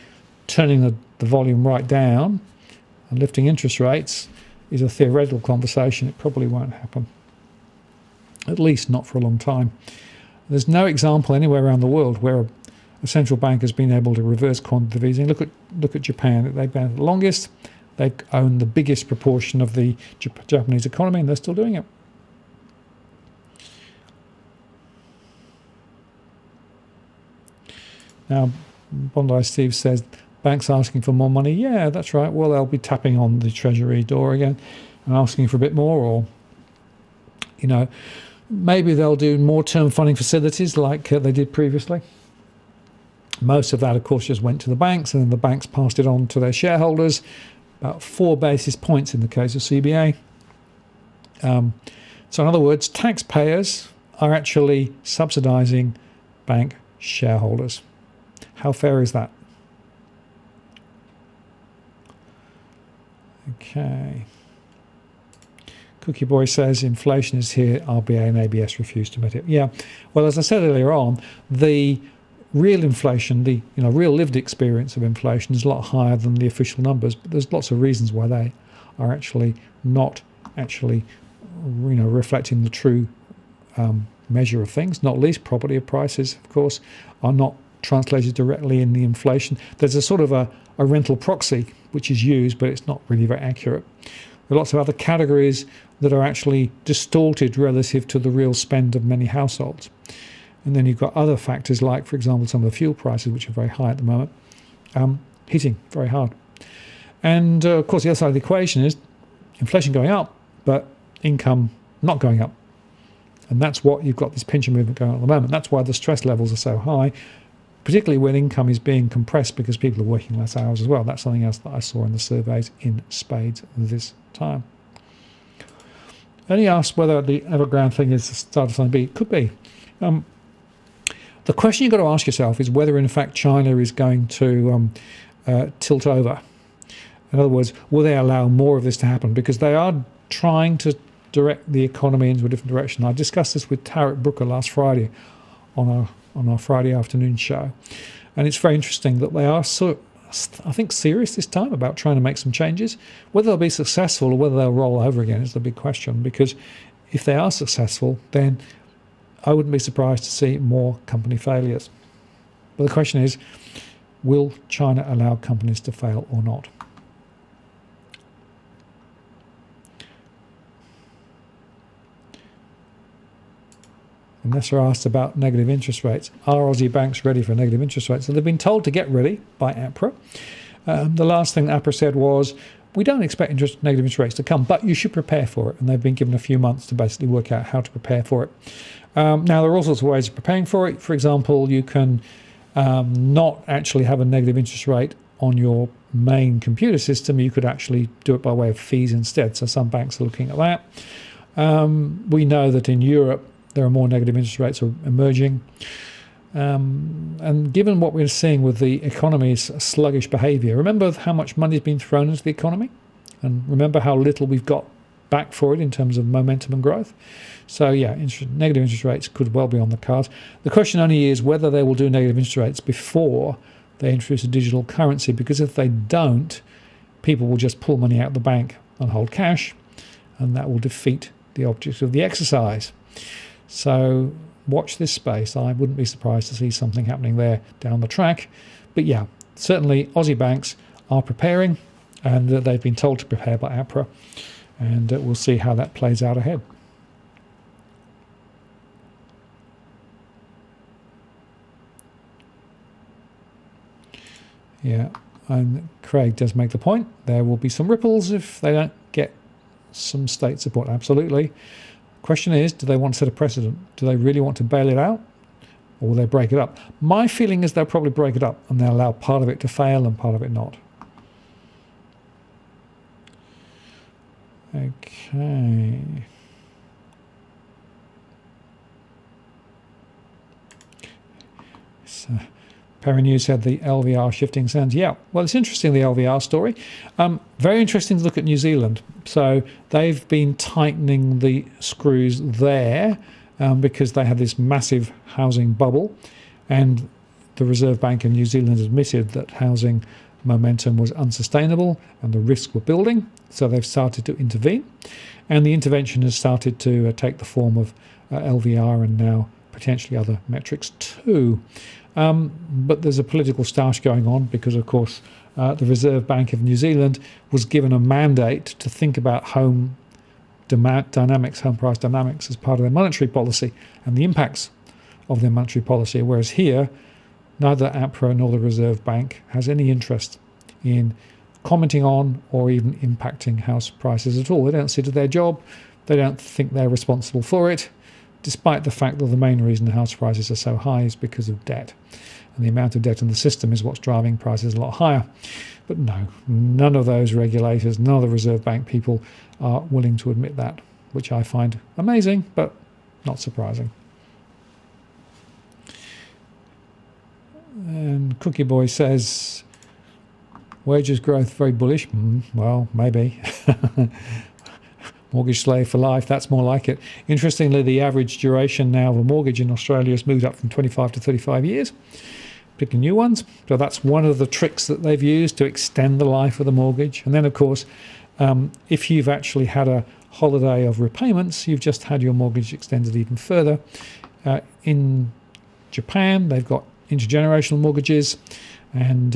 turning the volume right down and lifting interest rates is a theoretical conversation. It probably won't happen, at least not for a long time. There's no example anywhere around the world where a central bank has been able to reverse quantitative easing. Look at Japan. They've been the longest. They own the biggest proportion of the Japanese economy, and they're still doing it. Now, Bondi Steve says, banks asking for more money. Yeah, that's right. Well, they'll be tapping on the Treasury door again and asking for a bit more, or, maybe they'll do more term funding facilities like they did previously. Most of that, of course, just went to the banks, and then the banks passed it on to their shareholders, about 4 basis points in the case of CBA. So in other words, taxpayers are actually subsidising bank shareholders. How fair is that? Okay. Cookie Boy says inflation is here, RBA and ABS refuse to admit it. Yeah, well, as I said earlier on, the real inflation, the real lived experience of inflation is a lot higher than the official numbers, but there's lots of reasons why they are actually not reflecting the true measure of things. Not least property prices, of course, are not translated directly in the inflation. There's a sort of a rental proxy which is used, but it's not really very accurate. There are lots of other categories that are actually distorted relative to the real spend of many households. And then you've got other factors like, for example, some of the fuel prices, which are very high at the moment. Heating, very hard. And, of course, the other side of the equation is inflation going up, but income not going up. And that's what you've got this pincher movement going on at the moment. That's why the stress levels are so high, particularly when income is being compressed because people are working less hours as well. That's something else that I saw in the surveys in spades this time. And he asked whether the Evergrande thing is the start of something big. It could be. The question you've got to ask yourself is whether, in fact, China is going to tilt over. In other words, will they allow more of this to happen? Because they are trying to direct the economy into a different direction. I discussed this with Tarek Brooker last Friday on our Friday afternoon show. And it's very interesting that they are I think, serious this time about trying to make some changes. Whether they'll be successful or whether they'll roll over again is the big question, because if they are successful, then I wouldn't be surprised to see more company failures. But the question is, will China allow companies to fail or not? And Nessa asked about negative interest rates. Are Aussie banks ready for negative interest rates? So they've been told to get ready by Apra. The last thing Apra said was, we don't expect negative interest rates to come, but you should prepare for it. And they've been given a few months to basically work out how to prepare for it. Now, there are all sorts of ways of preparing for it. For example, you can not actually have a negative interest rate on your main computer system. You could actually do it by way of fees instead. So some banks are looking at that. We know that in Europe, there are more negative interest rates emerging. And given what we're seeing with the economy's sluggish behaviour, remember how much money has been thrown into the economy? And remember how little we've got back for it in terms of momentum and growth. So yeah, negative interest rates could well be on the cards. The question only is whether they will do negative interest rates before they introduce a digital currency, because if they don't, people will just pull money out of the bank and hold cash, and that will defeat the object of the exercise. So watch this space. I wouldn't be surprised to see something happening there down the track. But yeah, certainly Aussie banks are preparing, and they've been told to prepare by Apra, and we'll see how that plays out ahead. Yeah, and Craig does make the point. There will be some ripples if they don't get some state support. Absolutely. Question is, do they want to set a precedent? Do they really want to bail it out, or will they break it up? My feeling is they'll probably break it up and they'll allow part of it to fail and part of it not. Okay. So Perry News had the LVR shifting sands. Yeah, well, it's interesting, the LVR story. Very interesting to look at New Zealand. So they've been tightening the screws there because they had this massive housing bubble, and the Reserve Bank in New Zealand admitted that housing momentum was unsustainable and the risks were building. So they've started to intervene, and the intervention has started to take the form of LVR and now potentially other metrics too. But there's a political stoush going on because, of course, the Reserve Bank of New Zealand was given a mandate to think about home dynamics, home price dynamics, as part of their monetary policy and the impacts of their monetary policy, whereas here, neither APRA nor the Reserve Bank has any interest in commenting on or even impacting house prices at all. They don't see it as their job. They don't think they're responsible for it, despite the fact that the main reason house prices are so high is because of debt. And the amount of debt in the system is what's driving prices a lot higher. But no, none of those regulators, none of the Reserve Bank people are willing to admit that, which I find amazing, but not surprising. And Cookie Boy says, wages growth very bullish. Well, maybe. Mortgage slave for life, that's more like it. Interestingly, the average duration now of a mortgage in Australia has moved up from 25 to 35 years, picking new ones. So that's one of the tricks that they've used to extend the life of the mortgage. And then, of course, if you've actually had a holiday of repayments, you've just had your mortgage extended even further. In Japan, they've got intergenerational mortgages, and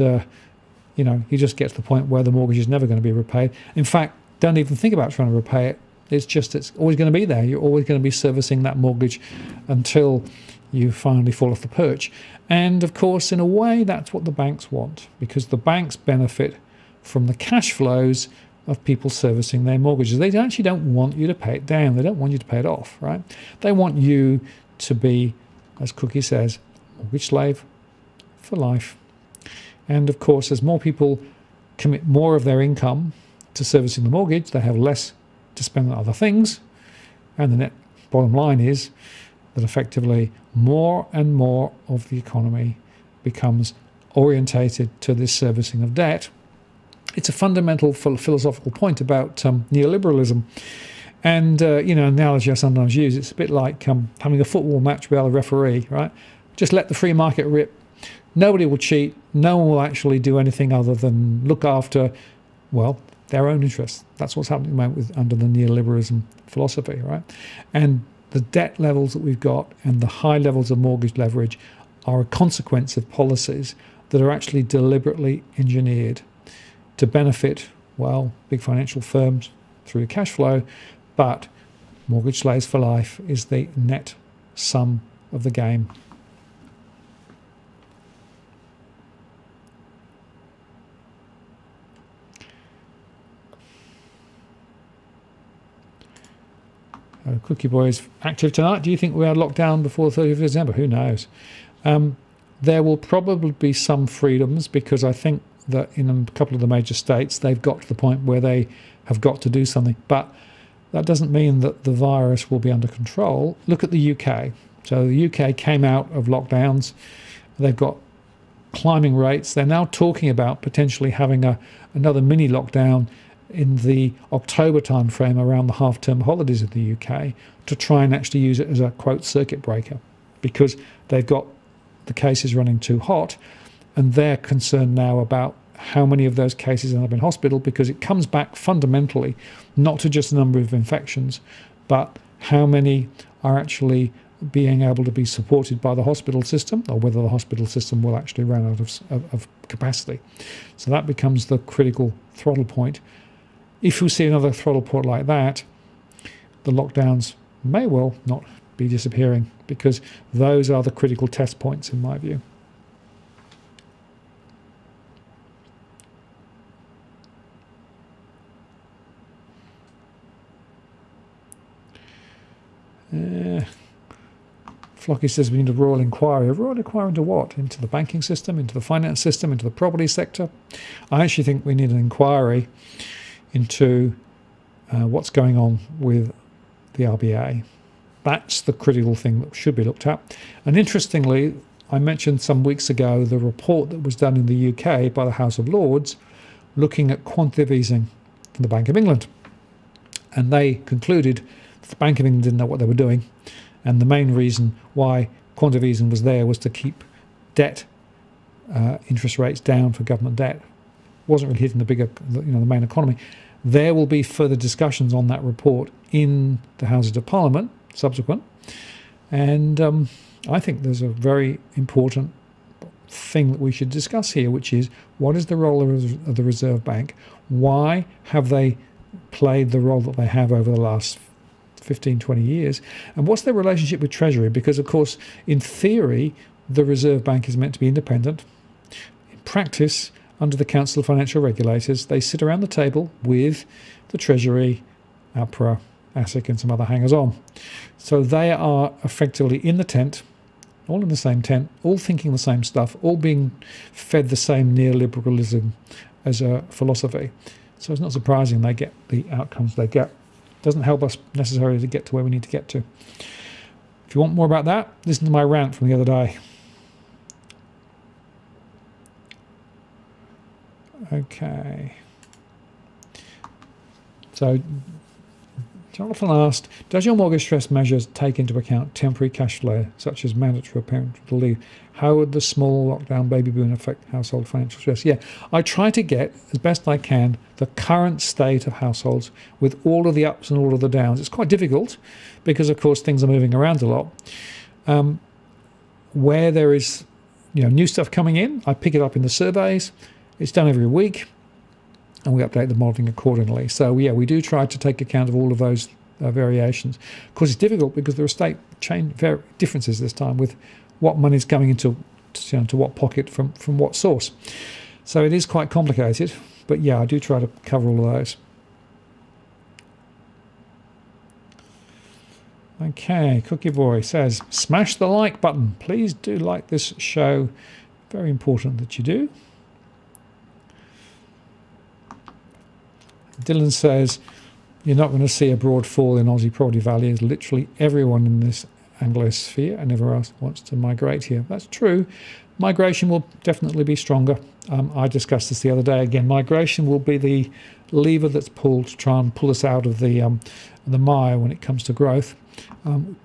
you just get to the point where the mortgage is never going to be repaid. In fact, don't even think about trying to repay it. It's always going to be there. You're always going to be servicing that mortgage until you finally fall off the perch. And of course, in a way, that's what the banks want, because the banks benefit from the cash flows of people servicing their mortgages. They actually don't want you to pay it down. They don't want you to pay it off, right? They want you to be, as Cookie says, mortgage slave for life. And of course, as more people commit more of their income to servicing the mortgage, they have less to spend on other things. And the net bottom line is that effectively more and more of the economy becomes orientated to this servicing of debt. It's a fundamental philosophical point about neoliberalism. And, analogy I sometimes use, it's a bit like having a football match without a referee, right? Just let the free market rip. Nobody will cheat. No one will actually do anything other than look after, their own interests. That's what's happening at the moment under the neoliberalism philosophy, right? And the debt levels that we've got and the high levels of mortgage leverage are a consequence of policies that are actually deliberately engineered to benefit, big financial firms through cash flow, but mortgage slaves for life is the net sum of the game. Cookie Boy is active tonight. Do you think we are locked down before the 30th of December? Who knows? There will probably be some freedoms, because I think that in a couple of the major states, they've got to the point where they have got to do something. But that doesn't mean that the virus will be under control. Look at the UK. So the UK came out of lockdowns. They've got climbing rates. They're now talking about potentially having another mini lockdown in the October time frame around the half-term holidays of the UK to try and actually use it as a, quote, circuit breaker, because they've got the cases running too hot, and they're concerned now about how many of those cases end up in hospital, because it comes back fundamentally not to just the number of infections, but how many are actually being able to be supported by the hospital system, or whether the hospital system will actually run out of capacity. So that becomes the critical throttle point. If we see another throttle point like that, the lockdowns may well not be disappearing, because those are the critical test points in my view. Flocky says we need a royal inquiry. A royal inquiry into what? Into the banking system, into the finance system, into the property sector? I actually think we need an inquiry into what's going on with the RBA. That's the critical thing that should be looked at. And interestingly, I mentioned some weeks ago the report that was done in the UK by the House of Lords looking at quantitative easing from the Bank of England. And they concluded that the Bank of England didn't know what they were doing. And the main reason why quantitative easing was there was to keep debt interest rates down for government debt. It wasn't really hitting the main economy. There will be further discussions on that report in the Houses of Parliament subsequent, and I think there's a very important thing that we should discuss here, which is what is the role of the Reserve Bank? Why have they played the role that they have over the last 15, 20 years, and what's their relationship with Treasury? Because of course, in theory, the Reserve Bank is meant to be independent. In practice, under the Council of Financial Regulators, they sit around the table with the Treasury, Apra, ASIC and some other hangers-on. So they are effectively in the tent, all in the same tent, all thinking the same stuff, all being fed the same neoliberalism as a philosophy. So it's not surprising they get the outcomes they get. Doesn't help us necessarily to get to where we need to get to. If you want more about that, listen to my rant from the other day. Okay. So Jonathan asked, does your mortgage stress measures take into account temporary cash flow, such as mandatory parental leave? How would the small lockdown baby boom affect household financial stress? Yeah, I try to get, as best I can, the current state of households with all of the ups and all of the downs. It's quite difficult because, of course, things are moving around a lot. Where there is new stuff coming in, I pick it up in the surveys. It's done every week, and we update the modelling accordingly. So, yeah, we do try to take account of all of those variations. Of course, it's difficult because there are state differences this time with what money's coming into to what pocket from what source. So it is quite complicated, but yeah, I do try to cover all of those. Okay, Cookie Boy says, smash the like button. Please do like this show. Very important that you do. Dylan says, you're not going to see a broad fall in Aussie property values. Literally everyone in this Anglosphere and everywhere else wants to migrate here. That's true. Migration will definitely be stronger. I discussed this the other day. Again, migration will be the lever that's pulled to try and pull us out of the mire when it comes to growth.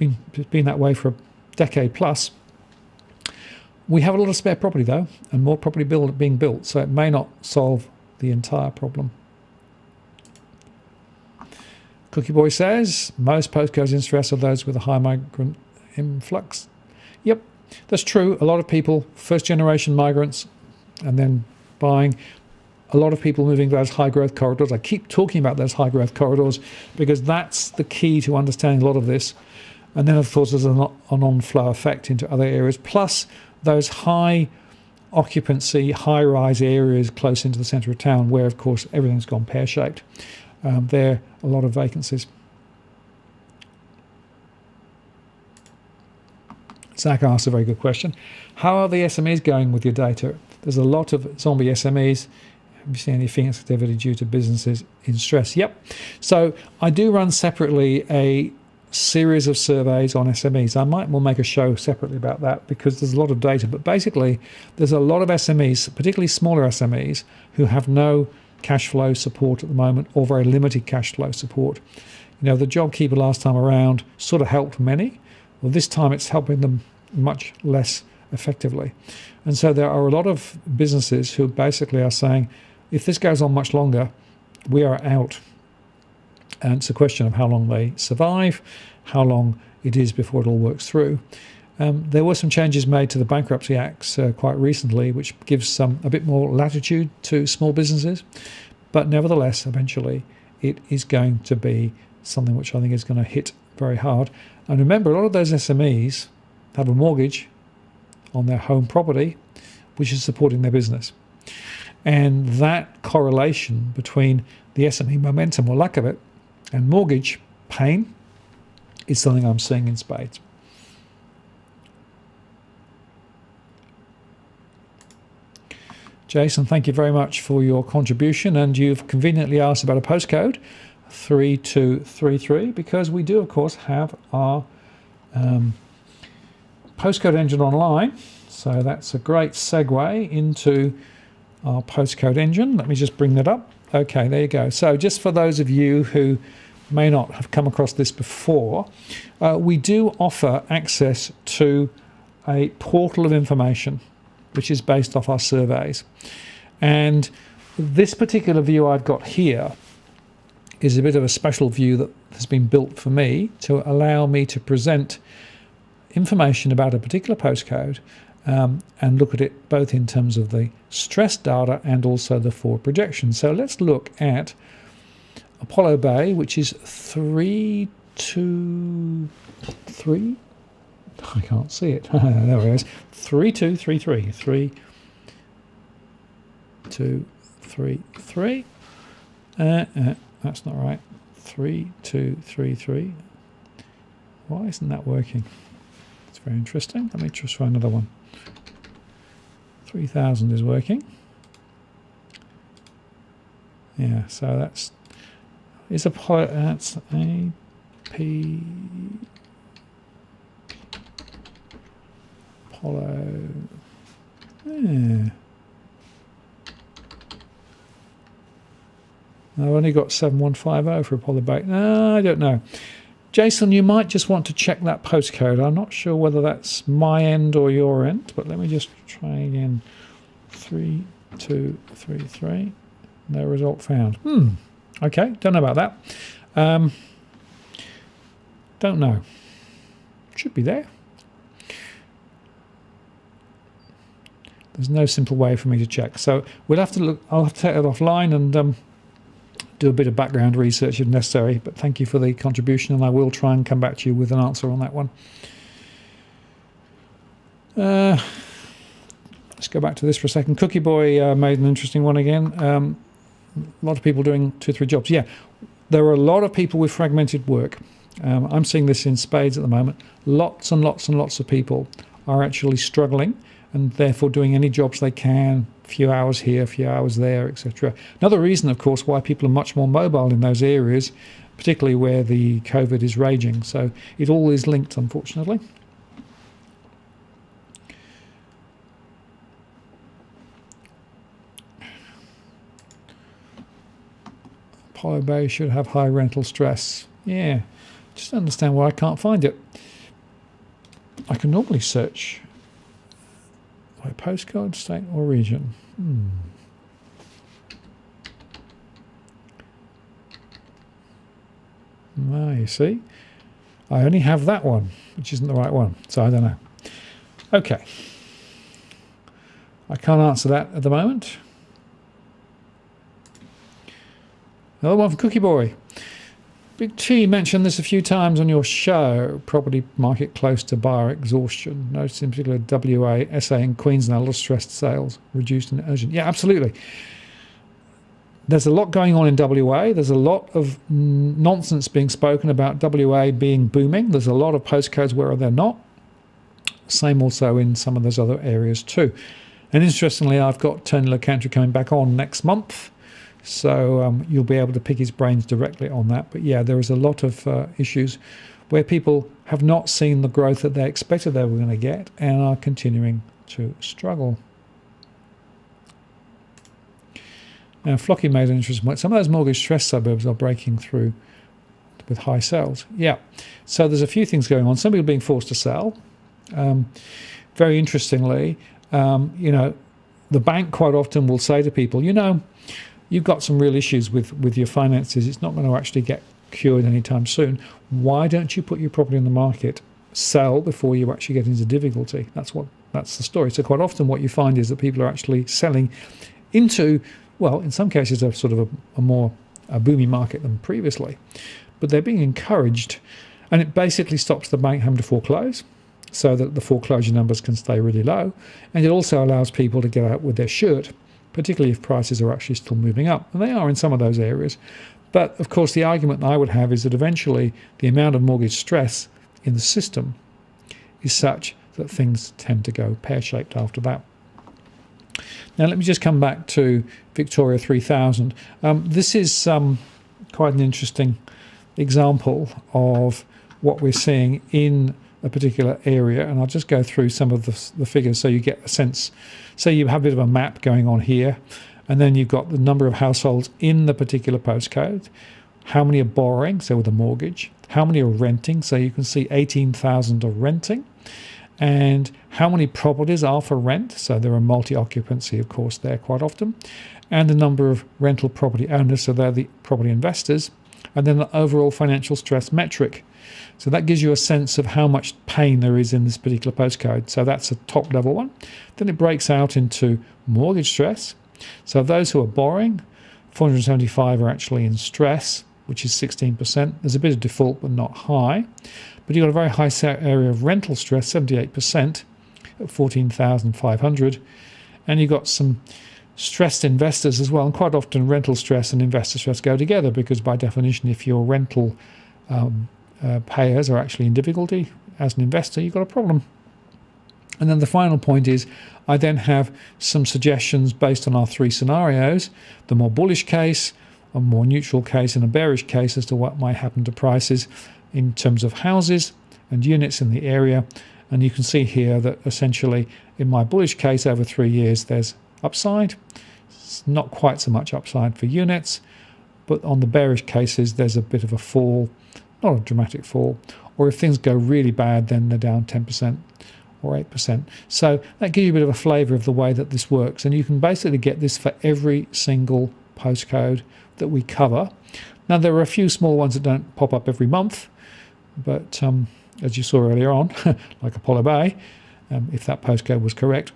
It's been that way for a decade plus. We have a lot of spare property though, and more property being built, so it may not solve the entire problem. Cookie Boy says, most postcodes in stress are those with a high migrant influx. Yep, that's true. A lot of people, first-generation migrants, and then buying. A lot of people moving to those high-growth corridors. I keep talking about those high-growth corridors because that's the key to understanding a lot of this. And then, of course, there's an on-flow effect into other areas. Plus, those high-occupancy, high-rise areas close into the centre of town where, of course, everything's gone pear-shaped. There are a lot of vacancies. Zach asked a very good question. How are the SMEs going with your data? There's a lot of zombie SMEs. Have you seen any Phoenix activity due to businesses in stress? Yep. So I do run separately a series of surveys on SMEs. I might well make a show separately about that because there's a lot of data. But basically, there's a lot of SMEs, particularly smaller SMEs, who have no cash flow support at the moment, or very limited cash flow support. You know, the JobKeeper last time around sort of helped many. Well, this time it's helping them much less effectively. And so there are a lot of businesses who basically are saying, if this goes on much longer, we are out. And it's a question of how long they survive, how long it is before it all works through. There were some changes made to the Bankruptcy Acts quite recently, which gives a bit more latitude to small businesses. But nevertheless, eventually, it is going to be something which I think is going to hit very hard. And remember, a lot of those SMEs have a mortgage on their home property, which is supporting their business. And that correlation between the SME momentum or lack of it and mortgage pain is something I'm seeing in spades. Jason, thank you very much for your contribution, and you've conveniently asked about a postcode 3233, because we do of course have our Postcode Engine online, so that's a great segue into our Postcode Engine. Let me just bring that up. Okay, there you go. So just for those of you who may not have come across this before, we do offer access to a portal of information which is based off our surveys. And this particular view I've got here is a bit of a special view that has been built for me to allow me to present information about a particular postcode and look at it both in terms of the stress data and also the forward projection. So let's look at Apollo Bay, which is 323. I can't see it. There it is. 3233. 3233. That's not right. 3233. Why isn't that working? It's very interesting. Let me just try another one. 3000 is working. Yeah, so that's that's AP Apollo. Yeah. I've only got 7150 for Apollo Bay. No, I don't know. Jason, you might just want to check that postcode. I'm not sure whether that's my end or your end, but let me just try again. 3233. No result found. Okay, don't know about that. Don't know. Should be there. There's no simple way for me to check. So we'll have to look. I'll have to take it offline and do a bit of background research if necessary. But thank you for the contribution, and I will try and come back to you with an answer on that one. Let's go back to this for a second. Cookie Boy made an interesting one again. A lot of people doing 2 or 3 jobs. Yeah, there are a lot of people with fragmented work. I'm seeing this in spades at the moment. Lots and lots and lots of people are actually struggling and therefore doing any jobs they can, a few hours here, a few hours there, etc. Another reason, of course, why people are much more mobile in those areas, particularly where the COVID is raging. So it all is linked, unfortunately. Apollo Bay should have high rental stress. Yeah, just understand why I can't find it. I can normally search by postcode, state or region. You see, I only have that one, which isn't the right one, so I don't know. Okay, I can't answer that at the moment. Another one from Cookie Boy. Big T mentioned this a few times on your show. Property market close to buyer exhaustion. Notice in particular WA, SA and Queensland, a lot of stressed sales, reduced and urgent. Yeah, absolutely. There's a lot going on in WA. There's a lot of nonsense being spoken about WA being booming. There's a lot of postcodes where they're not. Same also in some of those other areas too. And interestingly, I've got Tony LeCantre coming back on next month. So you'll be able to pick his brains directly on that. But yeah, there is a lot of issues where people have not seen the growth that they expected they were going to get and are continuing to struggle. Now, Flocky made an interesting point. Some of those mortgage stress suburbs are breaking through with high sales. Yeah. So there's a few things going on. Some people being forced to sell. Very interestingly, the bank quite often will say to people, you've got some real issues with your finances. It's not going to actually get cured anytime soon. Why don't you put your property on the market, sell before you actually get into difficulty? That's the story. So quite often what you find is that people are actually selling into, well, in some cases, a sort of a more booming market than previously. But they're being encouraged, and it basically stops the bank having to foreclose so that the foreclosure numbers can stay really low. And it also allows people to get out with their shirt, particularly if prices are actually still moving up. And they are in some of those areas. But, of course, the argument I would have is that eventually the amount of mortgage stress in the system is such that things tend to go pear-shaped after that. Now, let me just come back to Victoria 3000. This is quite an interesting example of what we're seeing in a particular area, and I'll just go through some of the figures so you get a sense. So you have a bit of a map going on here, and then you've got the number of households in the particular postcode, how many are borrowing, so with a mortgage, how many are renting, so you can see 18,000 are renting, and how many properties are for rent, so there are multi-occupancy, of course, there quite often, and the number of rental property owners, so they're the property investors, and then the overall financial stress metric. So that gives you a sense of how much pain there is in this particular postcode. So that's a top level one. Then it breaks out into mortgage stress. So those who are borrowing, 475 are actually in stress, which is 16%. There's a bit of default, but not high. But you've got a very high area of rental stress, 78%, at 14,500. And you've got some stressed investors as well. And quite often rental stress and investor stress go together because by definition, if your rental payers are actually in difficulty, as an investor, you've got a problem. And then the final point is I then have some suggestions based on our three scenarios, the more bullish case, a more neutral case, and a bearish case as to what might happen to prices in terms of houses and units in the area. And you can see here that essentially in my bullish case over 3 years there's upside. It's not quite so much upside for units, but on the bearish cases there's a bit of a fall, not a dramatic fall, or if things go really bad then they're down 10% or 8%. So that gives you a bit of a flavour of the way that this works, and you can basically get this for every single postcode that we cover. Now there are a few small ones that don't pop up every month, but as you saw earlier on, like Apollo Bay, if that postcode was correct.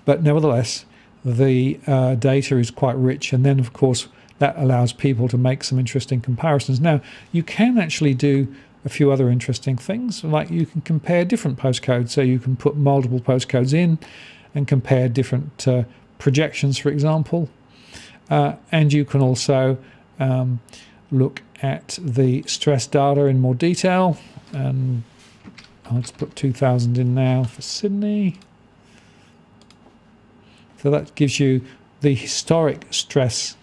But nevertheless, the data is quite rich, and then of course that allows people to make some interesting comparisons. Now, you can actually do a few other interesting things, like you can compare different postcodes, so you can put multiple postcodes in and compare different projections, for example. And you can also look at the stress data in more detail. And I'll just put 2000 in now for Sydney. So that gives you the historic stress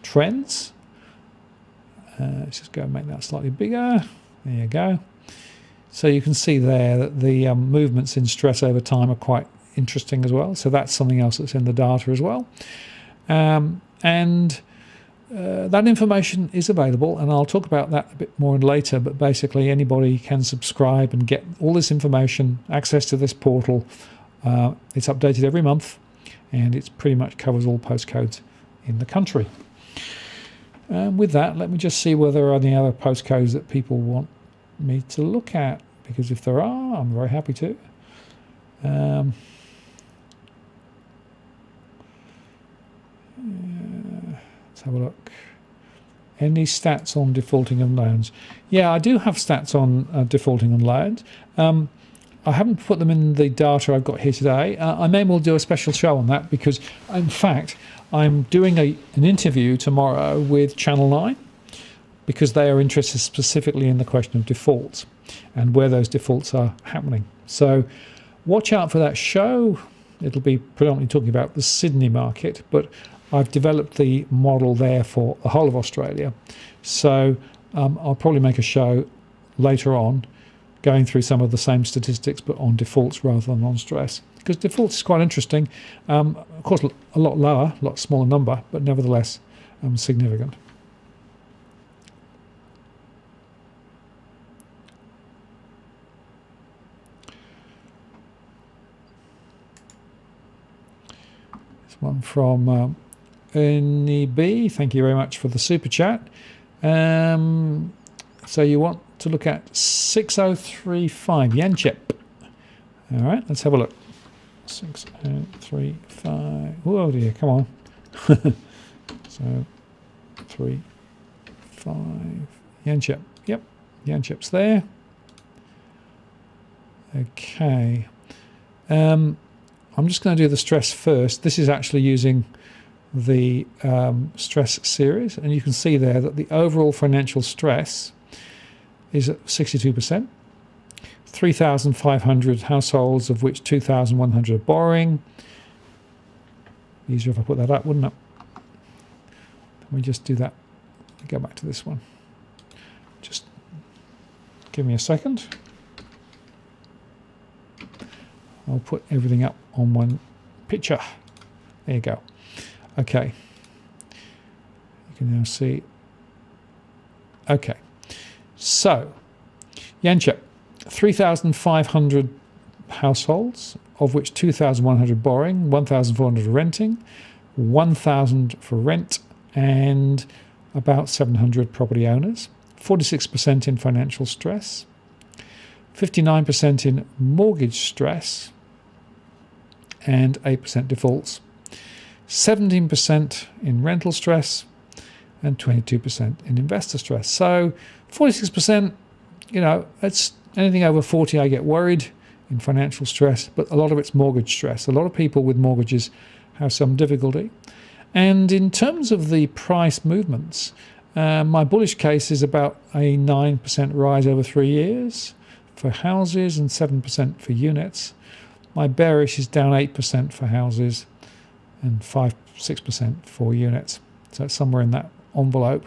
trends. Let's just go and make that slightly bigger. There you go. So you can see there that the movements in stress over time are quite interesting as well. So that's something else that's in the data as well. And that information is available, and I'll talk about that a bit more later, but basically anybody can subscribe and get all this information, access to this portal. It's updated every month, and it pretty much covers all postcodes in the country. With that, let me just see whether there are any other postcodes that people want me to look at, because if there are, I'm very happy to. Let's have a look. Any stats on defaulting on loans? Yeah, I do have stats on defaulting on loans. I haven't put them in the data I've got here today. I may well do a special show on that because, in fact, I'm doing an interview tomorrow with Channel 9 because they are interested specifically in the question of defaults and where those defaults are happening. So watch out for that show. It'll be predominantly talking about the Sydney market, but I've developed the model there for the whole of Australia. So I'll probably make a show later on going through some of the same statistics but on defaults rather than on stress. because defaults is quite interesting. Of course, a lot lower, a lot smaller number, but nevertheless significant. This one from Ernie B. Thank you very much for the super chat. So you want to look at 6035 yen chip. All right, let's have a look. 6035. Oh dear, come on. So 35 yen chip. Yep, yen chip's there. Okay. I'm just going to do the stress first. This is actually using the stress series, and you can see there that the overall financial stress is at 62%. 3,500 households, of which 2,100 are borrowing. Easier if I put that up, wouldn't it? Let me just do that. Go back to this one. Just give me a second. I'll put everything up on one picture. There you go. Okay. You can now see. Okay. So, yen chip. 3,500 households, of which 2,100 borrowing, 1,400 renting, 1,000 for rent, and about 700 property owners. 46% in financial stress, 59% in mortgage stress, and 8% defaults. 17% in rental stress, and 22% in investor stress. So 46%, you know, it's anything over 40, I get worried in financial stress, but a lot of it's mortgage stress. A lot of people with mortgages have some difficulty. And in terms of the price movements, my bullish case is about a 9% rise over 3 years for houses and 7% for units. My bearish is down 8% for houses and 6% for units. So it's somewhere in that envelope.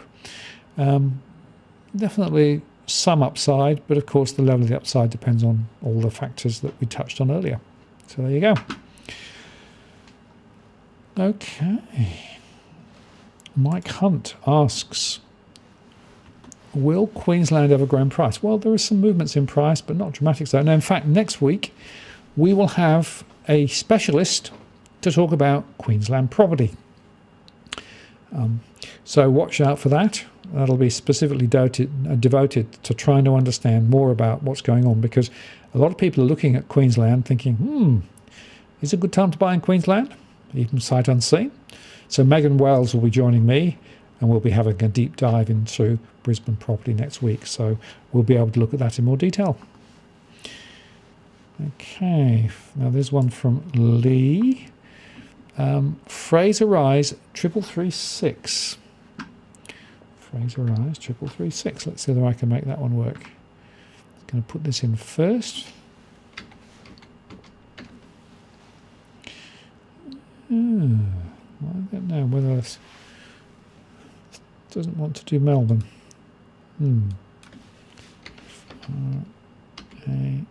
Definitely some upside, but of course the level of the upside depends on all the factors that we touched on earlier. So there you go. Okay. Mike Hunt asks, will Queensland ever grow in price? Well, there are some movements in price, but not dramatic so. Now, in fact, next week we will have a specialist to talk about Queensland property. So watch out for that. That'll be specifically devoted to trying to understand more about what's going on, because a lot of people are looking at Queensland thinking, is it a good time to buy in Queensland? Even sight unseen. So Megan Wells will be joining me, and we'll be having a deep dive into Brisbane property next week. So we'll be able to look at that in more detail. Okay, now there's one from Lee. Fraser Rise 3336. Fraser Rise 3336. Let's see whether I can make that one work. I'm going to put this in first. I don't know whether this doesn't want to do Melbourne. Okay.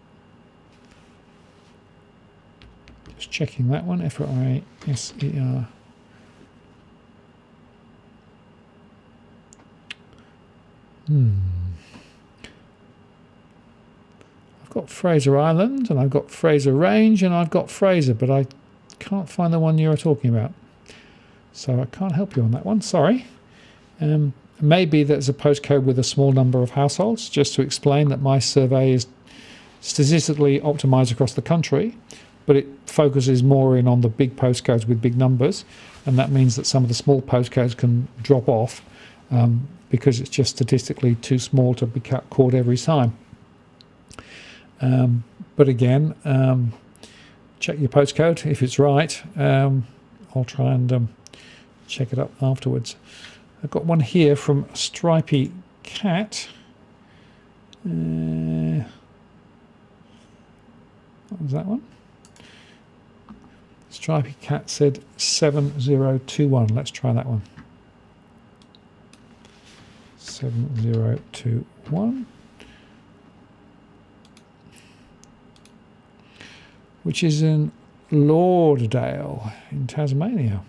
Just checking that one. F-R-A-S-E-R. I've got Fraser Island, and I've got Fraser Range, and I've got Fraser, but I can't find the one you're talking about. So I can't help you on that one, sorry. Maybe there's a postcode with a small number of households, just to explain that my survey is statistically optimized across the country, but it focuses more in on the big postcodes with big numbers, and that means that some of the small postcodes can drop off because it's just statistically too small to be caught every time. But again, check your postcode. If it's right, I'll try and check it up afterwards. I've got one here from Stripey Cat. What was that one? Stripey Cat said 7021. Let's try that one. 7021. Which is in Lauderdale in Tasmania.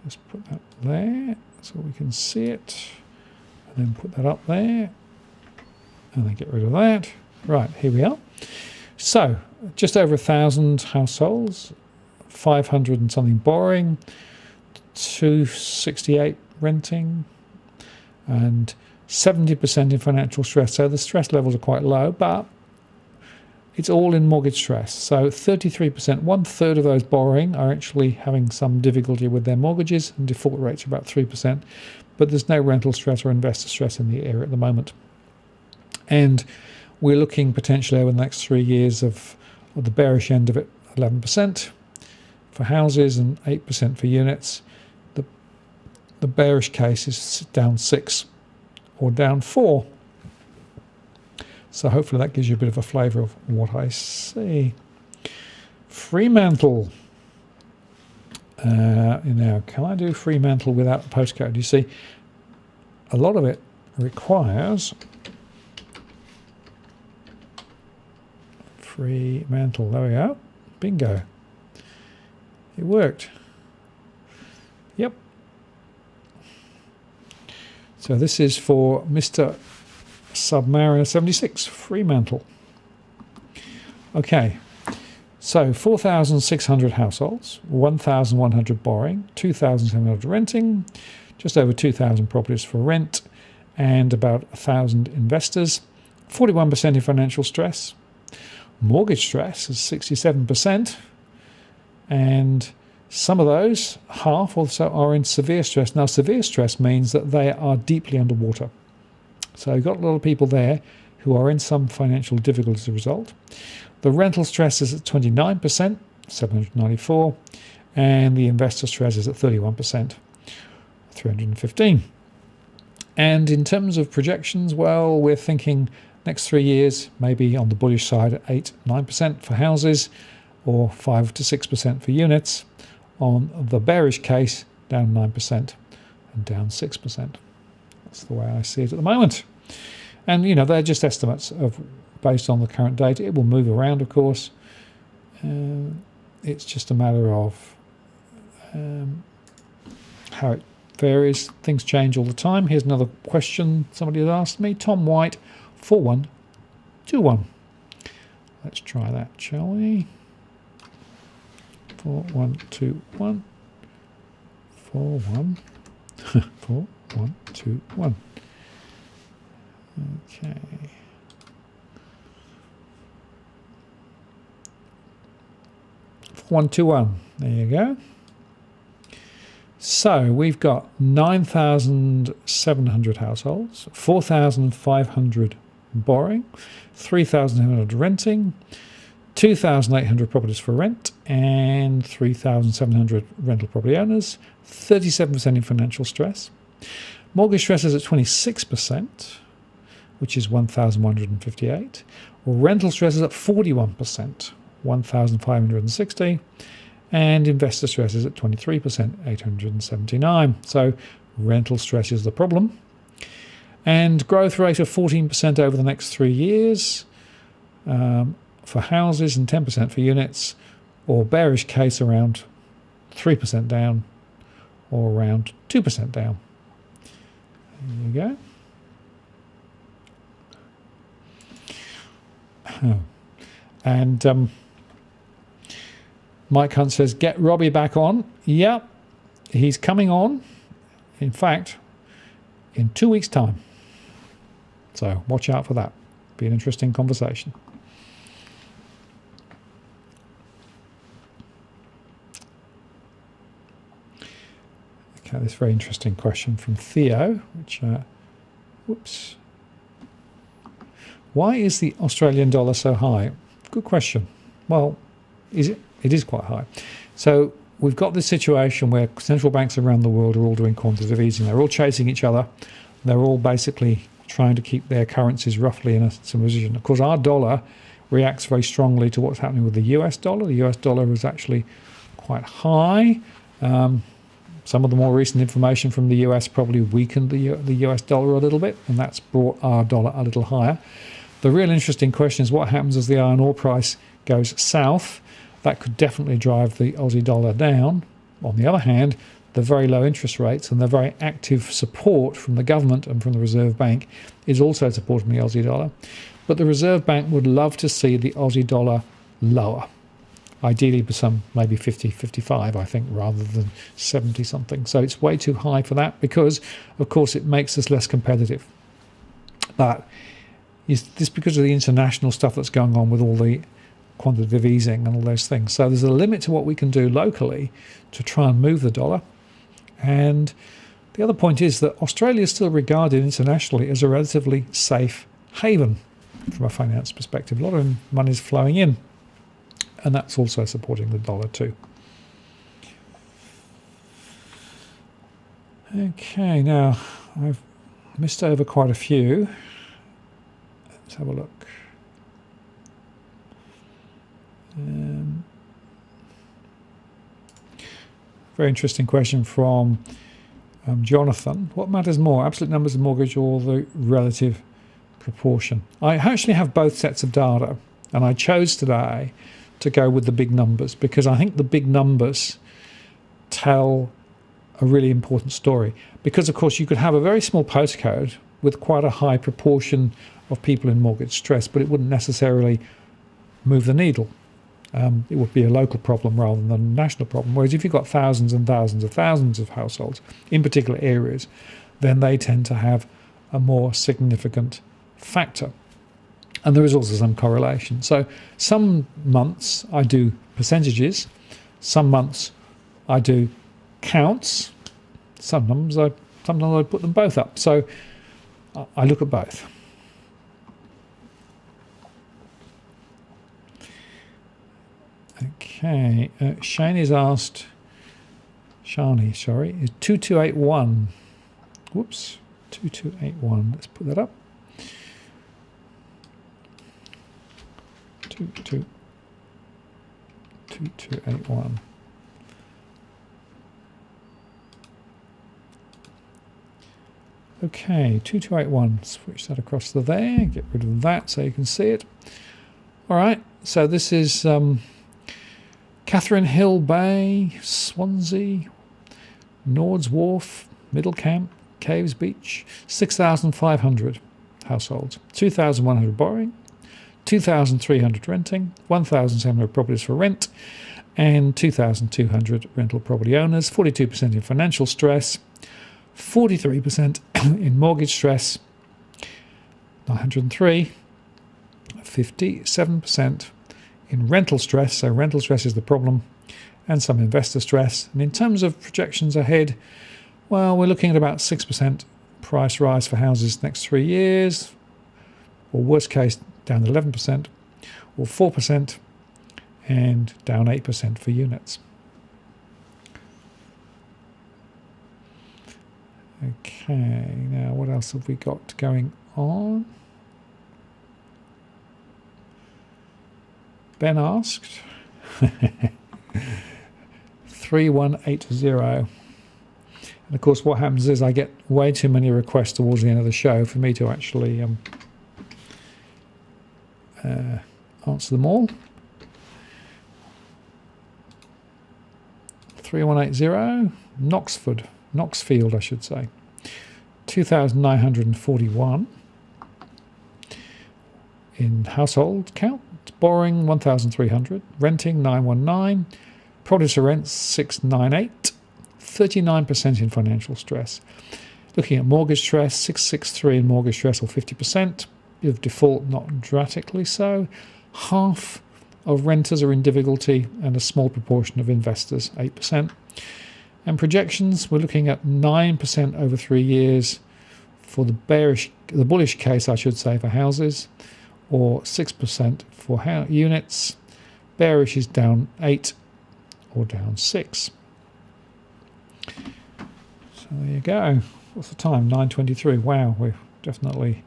Just put that there so we can see it, and then put that up there, and then get rid of that. Right, here we are. So, just over 1,000 households, 500 and something borrowing, 268 renting, and 70% in financial stress. So the stress levels are quite low, but it's all in mortgage stress. So 33%, 1/3 of those borrowing are actually having some difficulty with their mortgages, and default rates are about 3%. But there's no rental stress or investor stress in the area at the moment. And we're looking potentially over the next 3 years of the bearish end of it, 11% for houses and 8% for units. The bearish case is down 6 or down 4. So hopefully that gives you a bit of a flavour of what I see. Fremantle. Now, can I do Fremantle without the postcode? You see, a lot of it requires Fremantle. There we go. Bingo. It worked. Yep. So this is for Mr. Submariner 76, Fremantle. Okay, so 4,600 households, 1,100 borrowing, 2,700 renting, just over 2,000 properties for rent, and about 1,000 investors. 41% in financial stress. Mortgage stress is 67%, and some of those, half or so, are in severe stress. Now, severe stress means that they are deeply underwater. So you've got a lot of people there who are in some financial difficulty as a result. The rental stress is at 29%, 794, and the investor stress is at 31%, 315. And in terms of projections, well, we're thinking next 3 years, maybe on the bullish side at 8-9% for houses, or 5 to 6% for units. On the bearish case, down 9% and down 6%. That's the way I see it at the moment. And, you know, they're just estimates based on the current data. It will move around, of course. It's just a matter of how it varies. Things change all the time. Here's another question somebody has asked me. Tom White, 4121. Let's try that, shall we? 4121. 4121. Okay. One, two, one. There you go. So we've got 9,700 households, 4,500 borrowing, 3,700 renting, 2,800 properties for rent, and 3,700 rental property owners, 37% in financial stress. Mortgage stress is at 26%, which is 1,158. Rental stress is at 41%, 1,560. And investor stress is at 23%, 879. So rental stress is the problem. And growth rate of 14% over the next 3 years for houses and 10% for units, or bearish case around 3% down or around 2% down. There you go. Oh. And Mike Hunt says, get Robbie back on. Yep, he's coming on. In fact, in 2 weeks' time. So watch out for that. Be an interesting conversation. Okay, this very interesting question from Theo, which, whoops. Why is the Australian dollar so high? Good question. Well, is it? It is quite high. So we've got this situation where central banks around the world are all doing quantitative easing. They're all chasing each other. They're all basically trying to keep their currencies roughly in a similar position. Of course, our dollar reacts very strongly to what's happening with the US dollar. The US dollar is actually quite high. Some of the more recent information from the US probably weakened the US dollar a little bit, and that's brought our dollar a little higher. The real interesting question is what happens as the iron ore price goes south, that could definitely drive the Aussie dollar down. On the other hand, the very low interest rates and the very active support from the government and from the Reserve Bank is also supporting the Aussie dollar. But the Reserve Bank would love to see the Aussie dollar lower. Ideally for some, maybe 50, 55, I think, rather than 70 something. So it's way too high for that because, of course, it makes us less competitive. But is this because of the international stuff that's going on with all the quantitative easing and all those things? So there's a limit to what we can do locally to try and move the dollar. And the other point is that Australia is still regarded internationally as a relatively safe haven from a finance perspective. A lot of money is flowing in, and that's also supporting the dollar too. Okay, now I've missed over quite a few. Let's have a look. Very interesting question from Jonathan. What matters more, absolute numbers of mortgage or the relative proportion? I actually have both sets of data, and I chose today to go with the big numbers because I think the big numbers tell a really important story. Because, of course, you could have a very small postcode with quite a high proportion of people in mortgage stress, but it wouldn't necessarily move the needle. It would be a local problem rather than a national problem. Whereas if you've got thousands and thousands of households in particular areas, then they tend to have a more significant factor. And there is also some correlation. So some months I do percentages, some months I do counts, sometimes I put them both up. So I look at both. Okay, Shani is 2281. Whoops, 2281. Let's put that up. 2281. Okay, 2281. Switch that across to there. Get rid of that so you can see it. All right, so this is Catherine Hill Bay, Swansea, Nords Wharf, Middle Camp, Caves Beach, 6,500 households, 2,100 borrowing, 2,300 renting, 1,700 properties for rent, and 2,200 rental property owners, 42% in financial stress, 43% in mortgage stress, 903, 57% in rental stress, so rental stress is the problem, and some investor stress. And in terms of projections ahead, well, we're looking at about 6% price rise for houses next 3 years, or worst case, down 11%, or 4%, and down 8% for units. Okay, now what else have we got going on? Ben asked, 3180. And of course what happens is I get way too many requests towards the end of the show for me to actually answer them all. 3180, Knoxfield I should say, 2,941 in household count, borrowing 1,300, renting 919, properties for rent 698, 39% in financial stress. Looking at mortgage stress, 663 in mortgage stress or 50%, with default not dramatically so. Half of renters are in difficulty and a small proportion of investors, 8%. And projections, we're looking at 9% over 3 years for the bullish case, I should say, for houses, or 6% for units. Bearish is down 8 or down 6. So there you go. What's the time? 9:23. Wow, we're definitely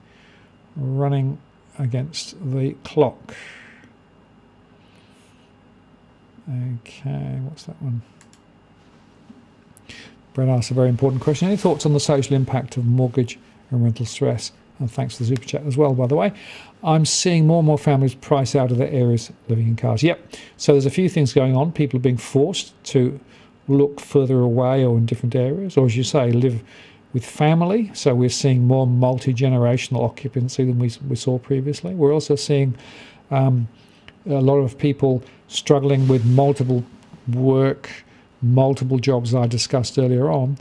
running against the clock. Okay, what's that one? Brett asked a very important question. Any thoughts on the social impact of mortgage and rental stress and thanks for the super chat as well, by the way, I'm seeing more and more families price out of their areas living in cars. Yep. So there's a few things going on. People are being forced to look further away or in different areas, or as you say, live with family. So we're seeing more multi-generational occupancy than we saw previously. We're also seeing a lot of people struggling with multiple work, multiple jobs I discussed earlier on.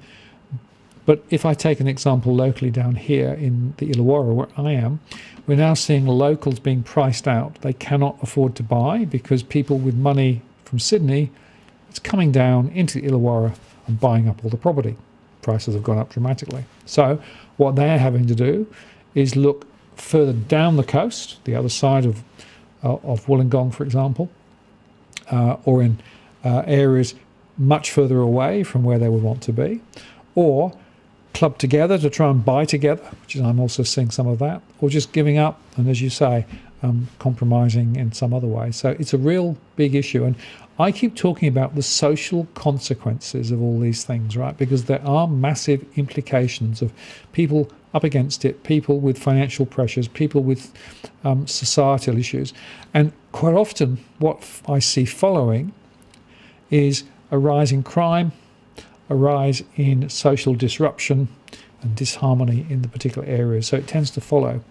But if I take an example locally down here in the Illawarra where I am, we're now seeing locals being priced out. They cannot afford to buy because people with money from Sydney, it's coming down into the Illawarra and buying up all the property. Prices have gone up dramatically. So what they're having to do is look further down the coast, the other side of Wollongong, for example, or in areas much further away from where they would want to be, or club together to try and buy together, which is, I'm also seeing some of that, or just giving up and, as you say, compromising in some other way. So it's a real big issue. And I keep talking about the social consequences of all these things, right? Because there are massive implications of people up against it, people with financial pressures, people with societal issues. And quite often what I see following is a rise in crime, a rise in social disruption and disharmony in the particular areas. So it tends to follow.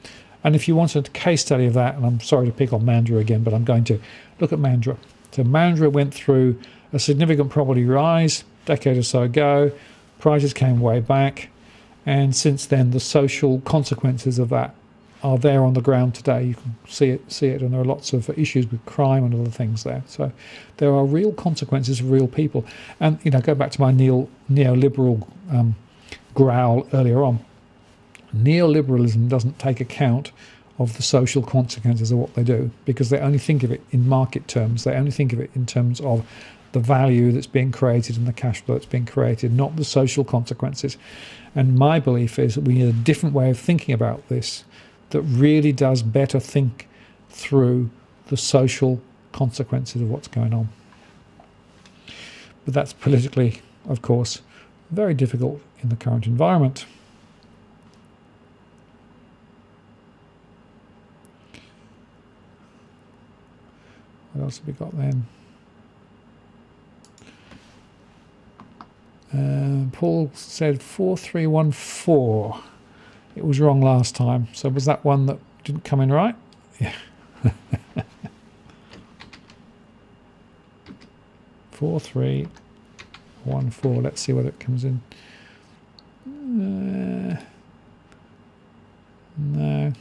And if you want a case study of that, and I'm sorry to pick on Mandurah again, but I'm going to look at Mandurah. So Mandurah went through a significant property rise a decade or so ago. Prices came way back. And since then, the social consequences of that are there on the ground today. You can see it, and there are lots of issues with crime and other things there. So there are real consequences for real people. And, you know, go back to my neoliberal growl earlier on. Neoliberalism doesn't take account of the social consequences of what they do, because they only think of it in market terms. They only think of it in terms of the value that's being created and the cash flow that's being created, not the social consequences. And my belief is that we need a different way of thinking about this that really does better think through the social consequences of what's going on. But that's politically, of course, very difficult in the current environment. What else have we got then? Paul said 4314. It was wrong last time. So was that one that didn't come in right? Yeah. 4314. Let's see whether it comes in. No.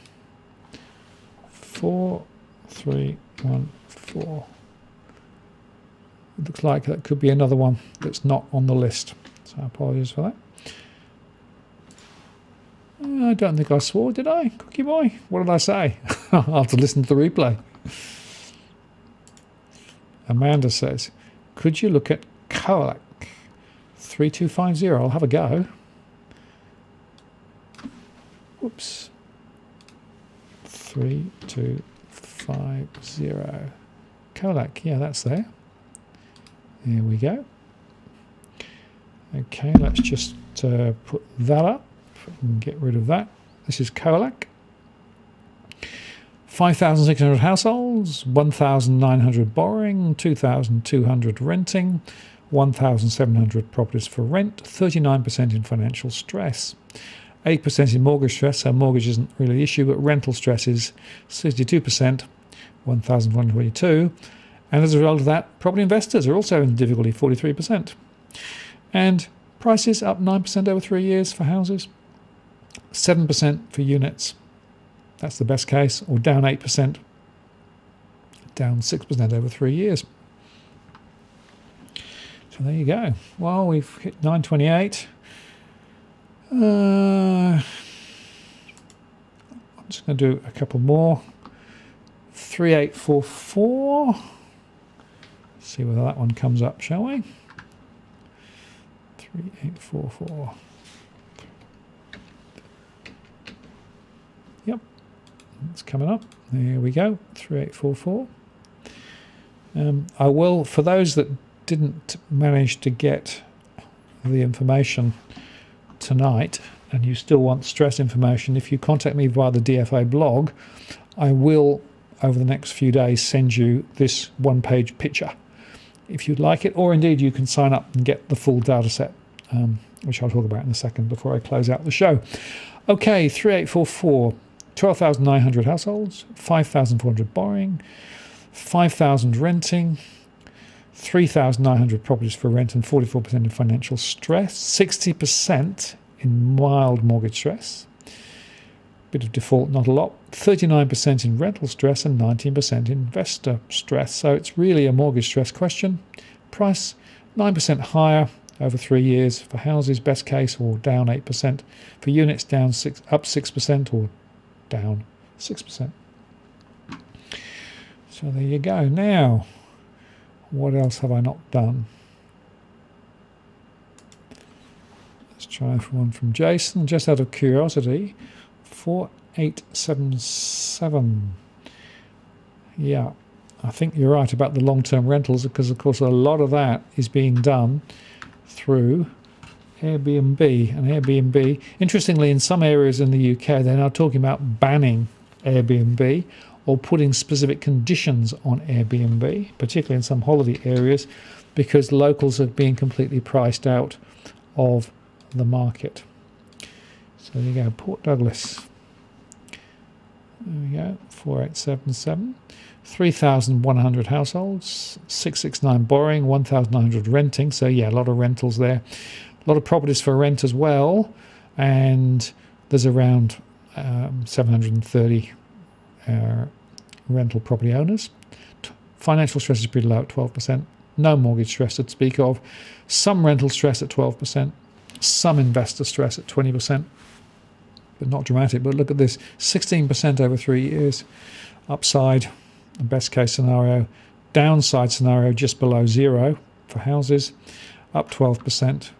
4314. It looks like that could be another one that's not on the list. So apologies for that. I don't think I swore, did I? Cookie boy? What did I say? I'll have to listen to the replay. Amanda says, could you look at Colac 3250? I'll have a go. Whoops. 3250. Colac, yeah, that's there. There we go. Okay, let's just put that up and get rid of that. This is Colac. 5,600 households, 1,900 borrowing, 2,200 renting, 1,700 properties for rent, 39% in financial stress, 8% in mortgage stress, so mortgage isn't really the issue, but rental stress is 62%, 1,122. And as a result of that, property investors are also in difficulty, 43%. And prices up 9% over 3 years for houses, 7% for units. That's the best case, or down 8%, down 6% over 3 years. So there you go. Well, we've hit 928. I'm just going to do a couple more. 3844. See whether that one comes up, shall we? 3844. Yep, it's coming up. There we go, 3844. I will, for those that didn't manage to get the information tonight, and you still want stress information, if you contact me via the DFA blog, I will, over the next few days, send you this one-page picture if you'd like it, or indeed you can sign up and get the full data set, which I'll talk about in a second before I close out the show. Okay, 3844, 12,900 households, 5,400 borrowing, 5,000 renting, 3,900 properties for rent, and 44% in financial stress, 60% in mild mortgage stress, bit of default, not a lot, 39% in rental stress, and 19% investor stress. So it's really a mortgage stress question. Price 9% higher over 3 years for houses, best case, or down 8%. For units, up 6% or down 6%. So there you go. Now, what else have I not done? Let's try for one from Jason, just out of curiosity. 4877. Yeah, I think you're right about the long-term rentals, because of course a lot of that is being done through Airbnb. And Airbnb, interestingly, in some areas in the UK, they're now talking about banning Airbnb or putting specific conditions on Airbnb, particularly in some holiday areas, because locals are being completely priced out of the market. So there you go, Port Douglas. There we go, 4877. 3,100 households, 669 borrowing, 1,900 renting. So yeah, a lot of rentals there. A lot of properties for rent as well. And there's around 730 rental property owners. Financial stress is pretty low at 12%. No mortgage stress to speak of. Some rental stress at 12%. Some investor stress at 20%. But not dramatic. But look at this, 16% over 3 years. Upside, best case scenario. Downside scenario just below zero for houses. Up 12%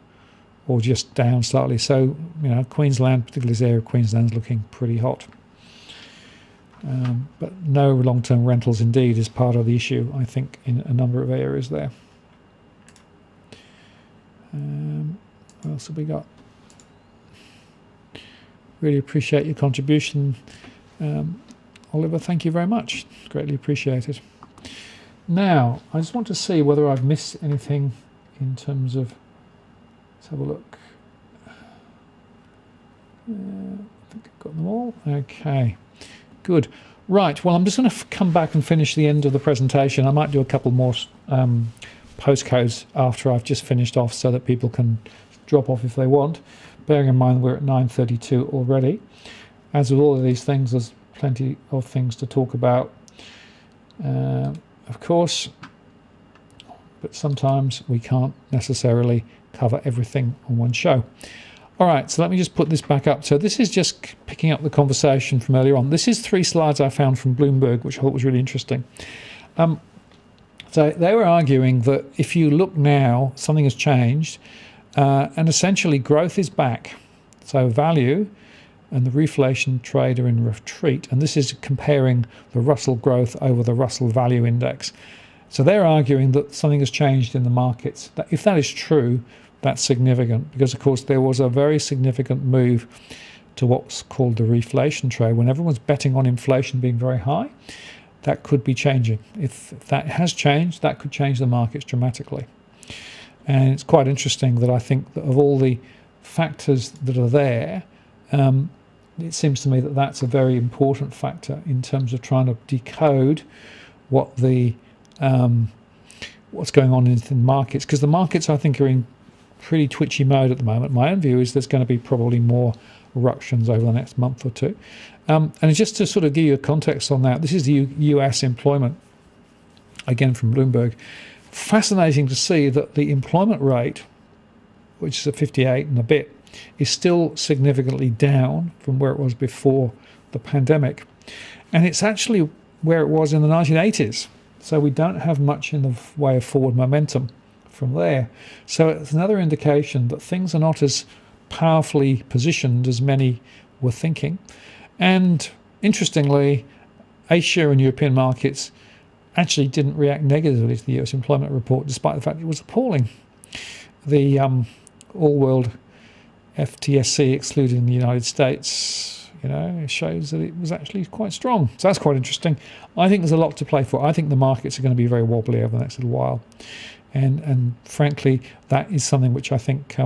or just down slightly. So, you know, Queensland, particularly this area of Queensland, is looking pretty hot. But no long-term rentals indeed is part of the issue, I think, in a number of areas there. What else have we got? Really appreciate your contribution, Oliver. Thank you very much. Greatly appreciated. Now, I just want to see whether I've missed anything in terms of. Let's have a look. I think I've got them all. Okay, good. Right. Well, I'm just going to come back and finish the end of the presentation. I might do a couple more postcodes after I've just finished off, so that people can drop off if they want. Bearing in mind we're at 9:32 already. As with all of these things, there's plenty of things to talk about, of course, but sometimes we can't necessarily cover everything on one show. All right, so let me just put this back up. So this is just picking up the conversation from earlier on. This is 3 slides I found from Bloomberg, which I thought was really interesting. So they were arguing that if you look now, something has changed, and essentially growth is back. So value and the reflation trade are in retreat, and this is comparing the Russell growth over the Russell value index. So they're arguing that something has changed in the markets. If that is true, that's significant, because of course there was a very significant move to what's called the reflation trade. When everyone's betting on inflation being very high, that could be changing. If that has changed, that could change the markets dramatically. And it's quite interesting that I think that of all the factors that are there, it seems to me that that's a very important factor in terms of trying to decode what the what's going on in the markets, because the markets, I think, are in pretty twitchy mode at the moment. My own view is there's going to be probably more ructions over the next month or two. And just to sort of give you a context on that, this is the US employment, again from Bloomberg. Fascinating to see that the employment rate, which is at 58 and a bit, is still significantly down from where it was before the pandemic. And it's actually where it was in the 1980s. So we don't have much in the way of forward momentum from there. So it's another indication that things are not as powerfully positioned as many were thinking. And interestingly, Asia and European markets actually didn't react negatively to the US employment report, despite the fact it was appalling. The all-world FTSE excluding the United States, it shows that it was actually quite strong. So that's quite interesting. I think there's a lot to play for. I think the markets are going to be very wobbly over the next little while. And frankly, that is something which I think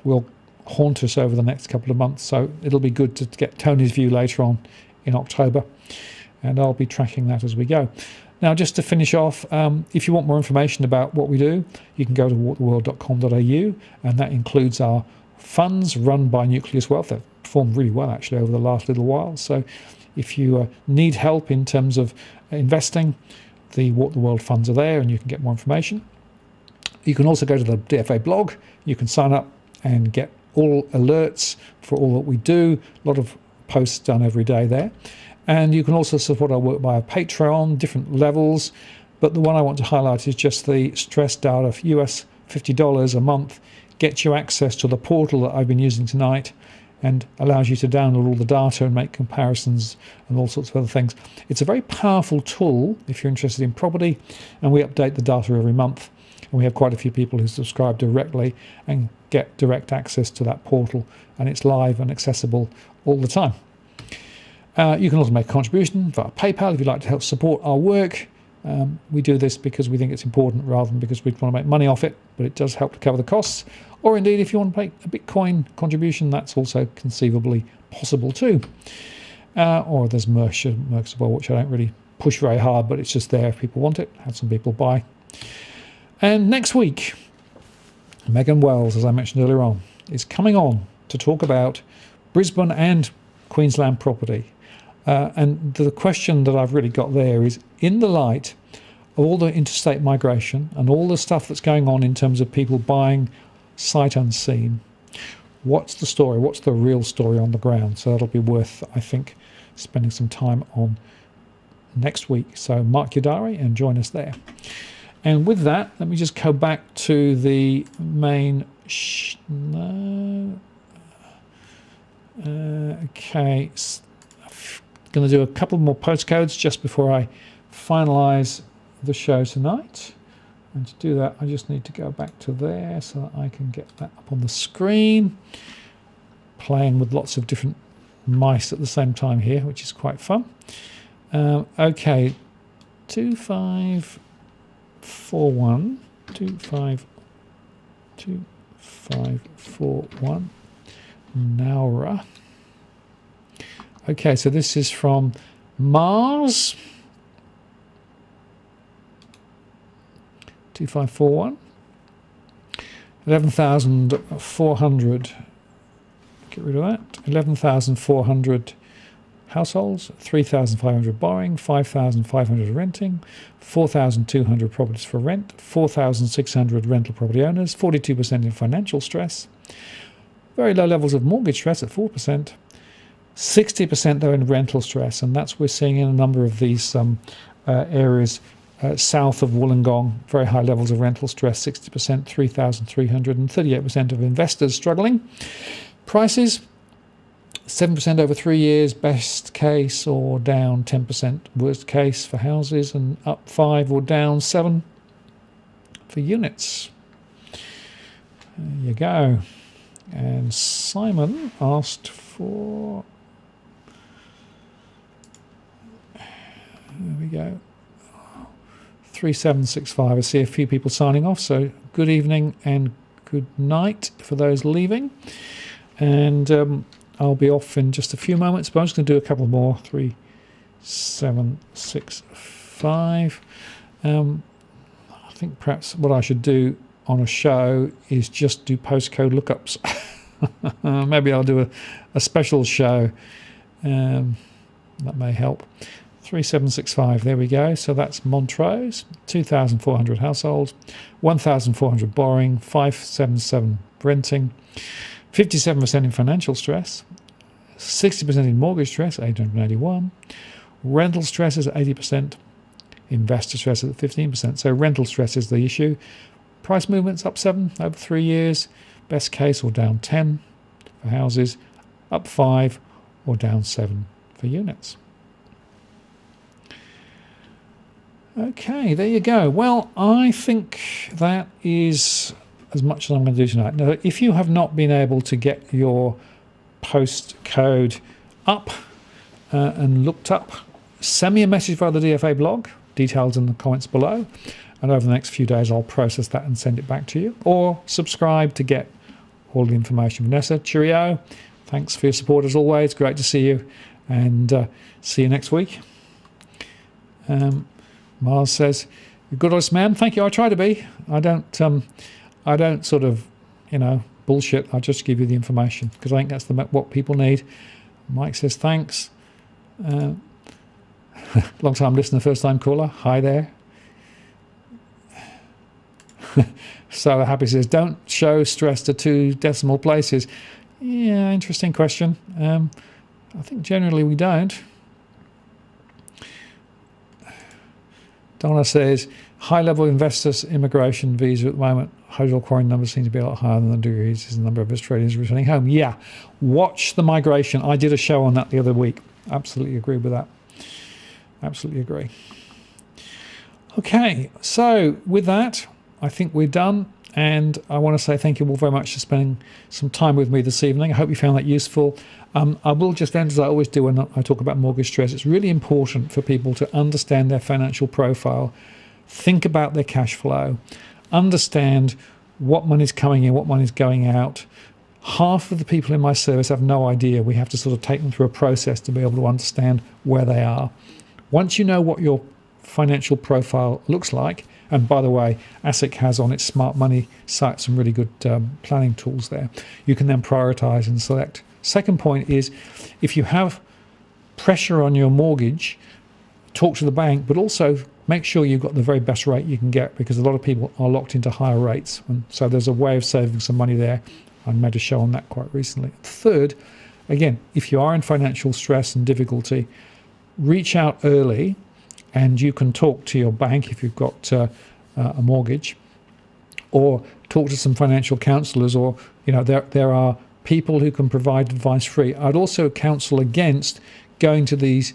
will haunt us over the next couple of months. So it'll be good to get Tony's view later on in October. And I'll be tracking that as we go. Now, just to finish off, if you want more information about what we do, you can go to walktheworld.com.au, and that includes our funds run by Nucleus Wealth. They've performed really well, actually, over the last little while. So if you need help in terms of investing, the Walk the World funds are there, and you can get more information. You can also go to the DFA blog. You can sign up and get all alerts for all that we do. A lot of posts done every day there. And you can also support our work via Patreon, different levels. But the one I want to highlight is just the stress data of US $50 a month. Gets you access to the portal that I've been using tonight and allows you to download all the data and make comparisons and all sorts of other things. It's a very powerful tool if you're interested in property, and we update the data every month. And we have quite a few people who subscribe directly and get direct access to that portal, and it's live and accessible all the time. You can also make a contribution via PayPal if you'd like to help support our work. We do this because we think it's important rather than because we want to make money off it, but it does help to cover the costs. Or indeed, if you want to make a Bitcoin contribution, that's also conceivably possible too. Or there's Merch as well, which I don't really push very hard, but it's just there if people want it. Have some people buy. And next week, Megan Wells, as I mentioned earlier on, is coming on to talk about Brisbane and Queensland property. And the question that I've really got there is, in the light of all the interstate migration and all the stuff that's going on in terms of people buying sight unseen, what's the story? What's the real story on the ground? So that'll be worth, I think, spending some time on next week. So mark your diary and join us there. And with that, let me just go back to the main... okay, I'm going to do a couple more postcodes just before I finalise the show tonight. And to do that, I just need to go back to there so that I can get that up on the screen. Playing with lots of different mice at the same time here, which is quite fun. Okay, 2541, 2541, Naura. Okay, so this is from Mars. 2541. 11,400. Get rid of that. 11,400 households, 3,500 borrowing, 5,500 renting, 4,200 properties for rent, 4,600 rental property owners, 42% in financial stress, very low levels of mortgage stress at 4%, 60% though in rental stress, and that's we're seeing in a number of these areas south of Wollongong, very high levels of rental stress, 60%, 3,300, and 38% of investors struggling. Prices, 7% over 3 years, best case, or down 10%, worst case for houses, and up 5 or down 7 for units. There you go. And Simon asked for... There we go. 3765. I see a few people signing off, so good evening and good night for those leaving. And I'll be off in just a few moments, but I'm just going to do a couple more. 3765. I think perhaps what I should do on a show is just do postcode lookups. Maybe I'll do a special show. That may help. 3765, there we go. So that's Montrose, 2,400 households, 1,400 borrowing, 577 renting, 57% in financial stress, 60% in mortgage stress, 881, rental stress is 80%, investor stress is 15%. So rental stress is the issue. Price movements up 7 over 3 years, best case or down 10 for houses, up 5 or down 7 for units. Okay, there you go. Well, I think that is as much as I'm going to do tonight. Now, if you have not been able to get your postcode up and looked up, send me a message via the DFA blog, details in the comments below, and over the next few days I'll process that and send it back to you. Or subscribe to get all the information. Vanessa, cheerio. Thanks for your support as always. Great to see you, and see you next week. Mars says, "You're good, honest man." Thank you. I try to be. I don't sort of, bullshit. I just give you the information because I think that's what people need. Mike says, "Thanks." Long time listener, first time caller. Hi there. So Happy says, "Don't show stress to 2 decimal places." Yeah, interesting question. I think generally we don't. Donna says, "High-level investors immigration visa at the moment. Hotel quarantine numbers seem to be a lot higher than the degrees. Is the number of Australians returning home." Yeah, watch the migration. I did a show on that the other week. Absolutely agree with that. Absolutely agree. Okay, so with that, I think we're done. And I want to say thank you all very much for spending some time with me this evening. I hope you found that useful. I will just end, as I always do when I talk about mortgage stress. It's really important for people to understand their financial profile, think about their cash flow, understand what money's coming in, what money's going out. Half of the people in my service have no idea. We have to sort of take them through a process to be able to understand where they are. Once you know what your financial profile looks like, and by the way, ASIC has on its smart money site some really good planning tools there. You can then prioritize and select. Second point is, if you have pressure on your mortgage, talk to the bank, but also make sure you've got the very best rate you can get, because a lot of people are locked into higher rates. And so there's a way of saving some money there. I made a show on that quite recently. Third, again, if you are in financial stress and difficulty, reach out early. And you can talk to your bank if you've got a mortgage, or talk to some financial counsellors, or there are people who can provide advice free. I'd also counsel against going to these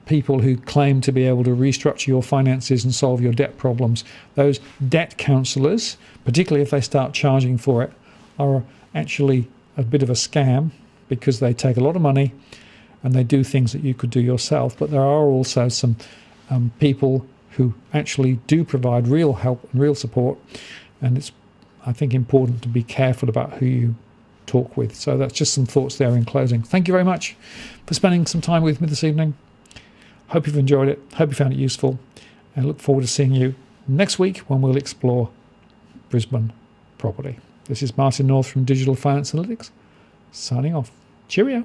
people who claim to be able to restructure your finances and solve your debt problems. Those debt counsellors, particularly if they start charging for it, are actually a bit of a scam, because they take a lot of money and they do things that you could do yourself. But there are also some people who actually do provide real help and real support, and it's, I think, important to be careful about who you talk with. So that's just some thoughts there in closing. Thank you very much for spending some time with me this evening. Hope you've enjoyed it. Hope you found it useful, and look forward to seeing you next week when we'll explore Brisbane property. This is Martin North from Digital Finance Analytics, signing off. Cheerio.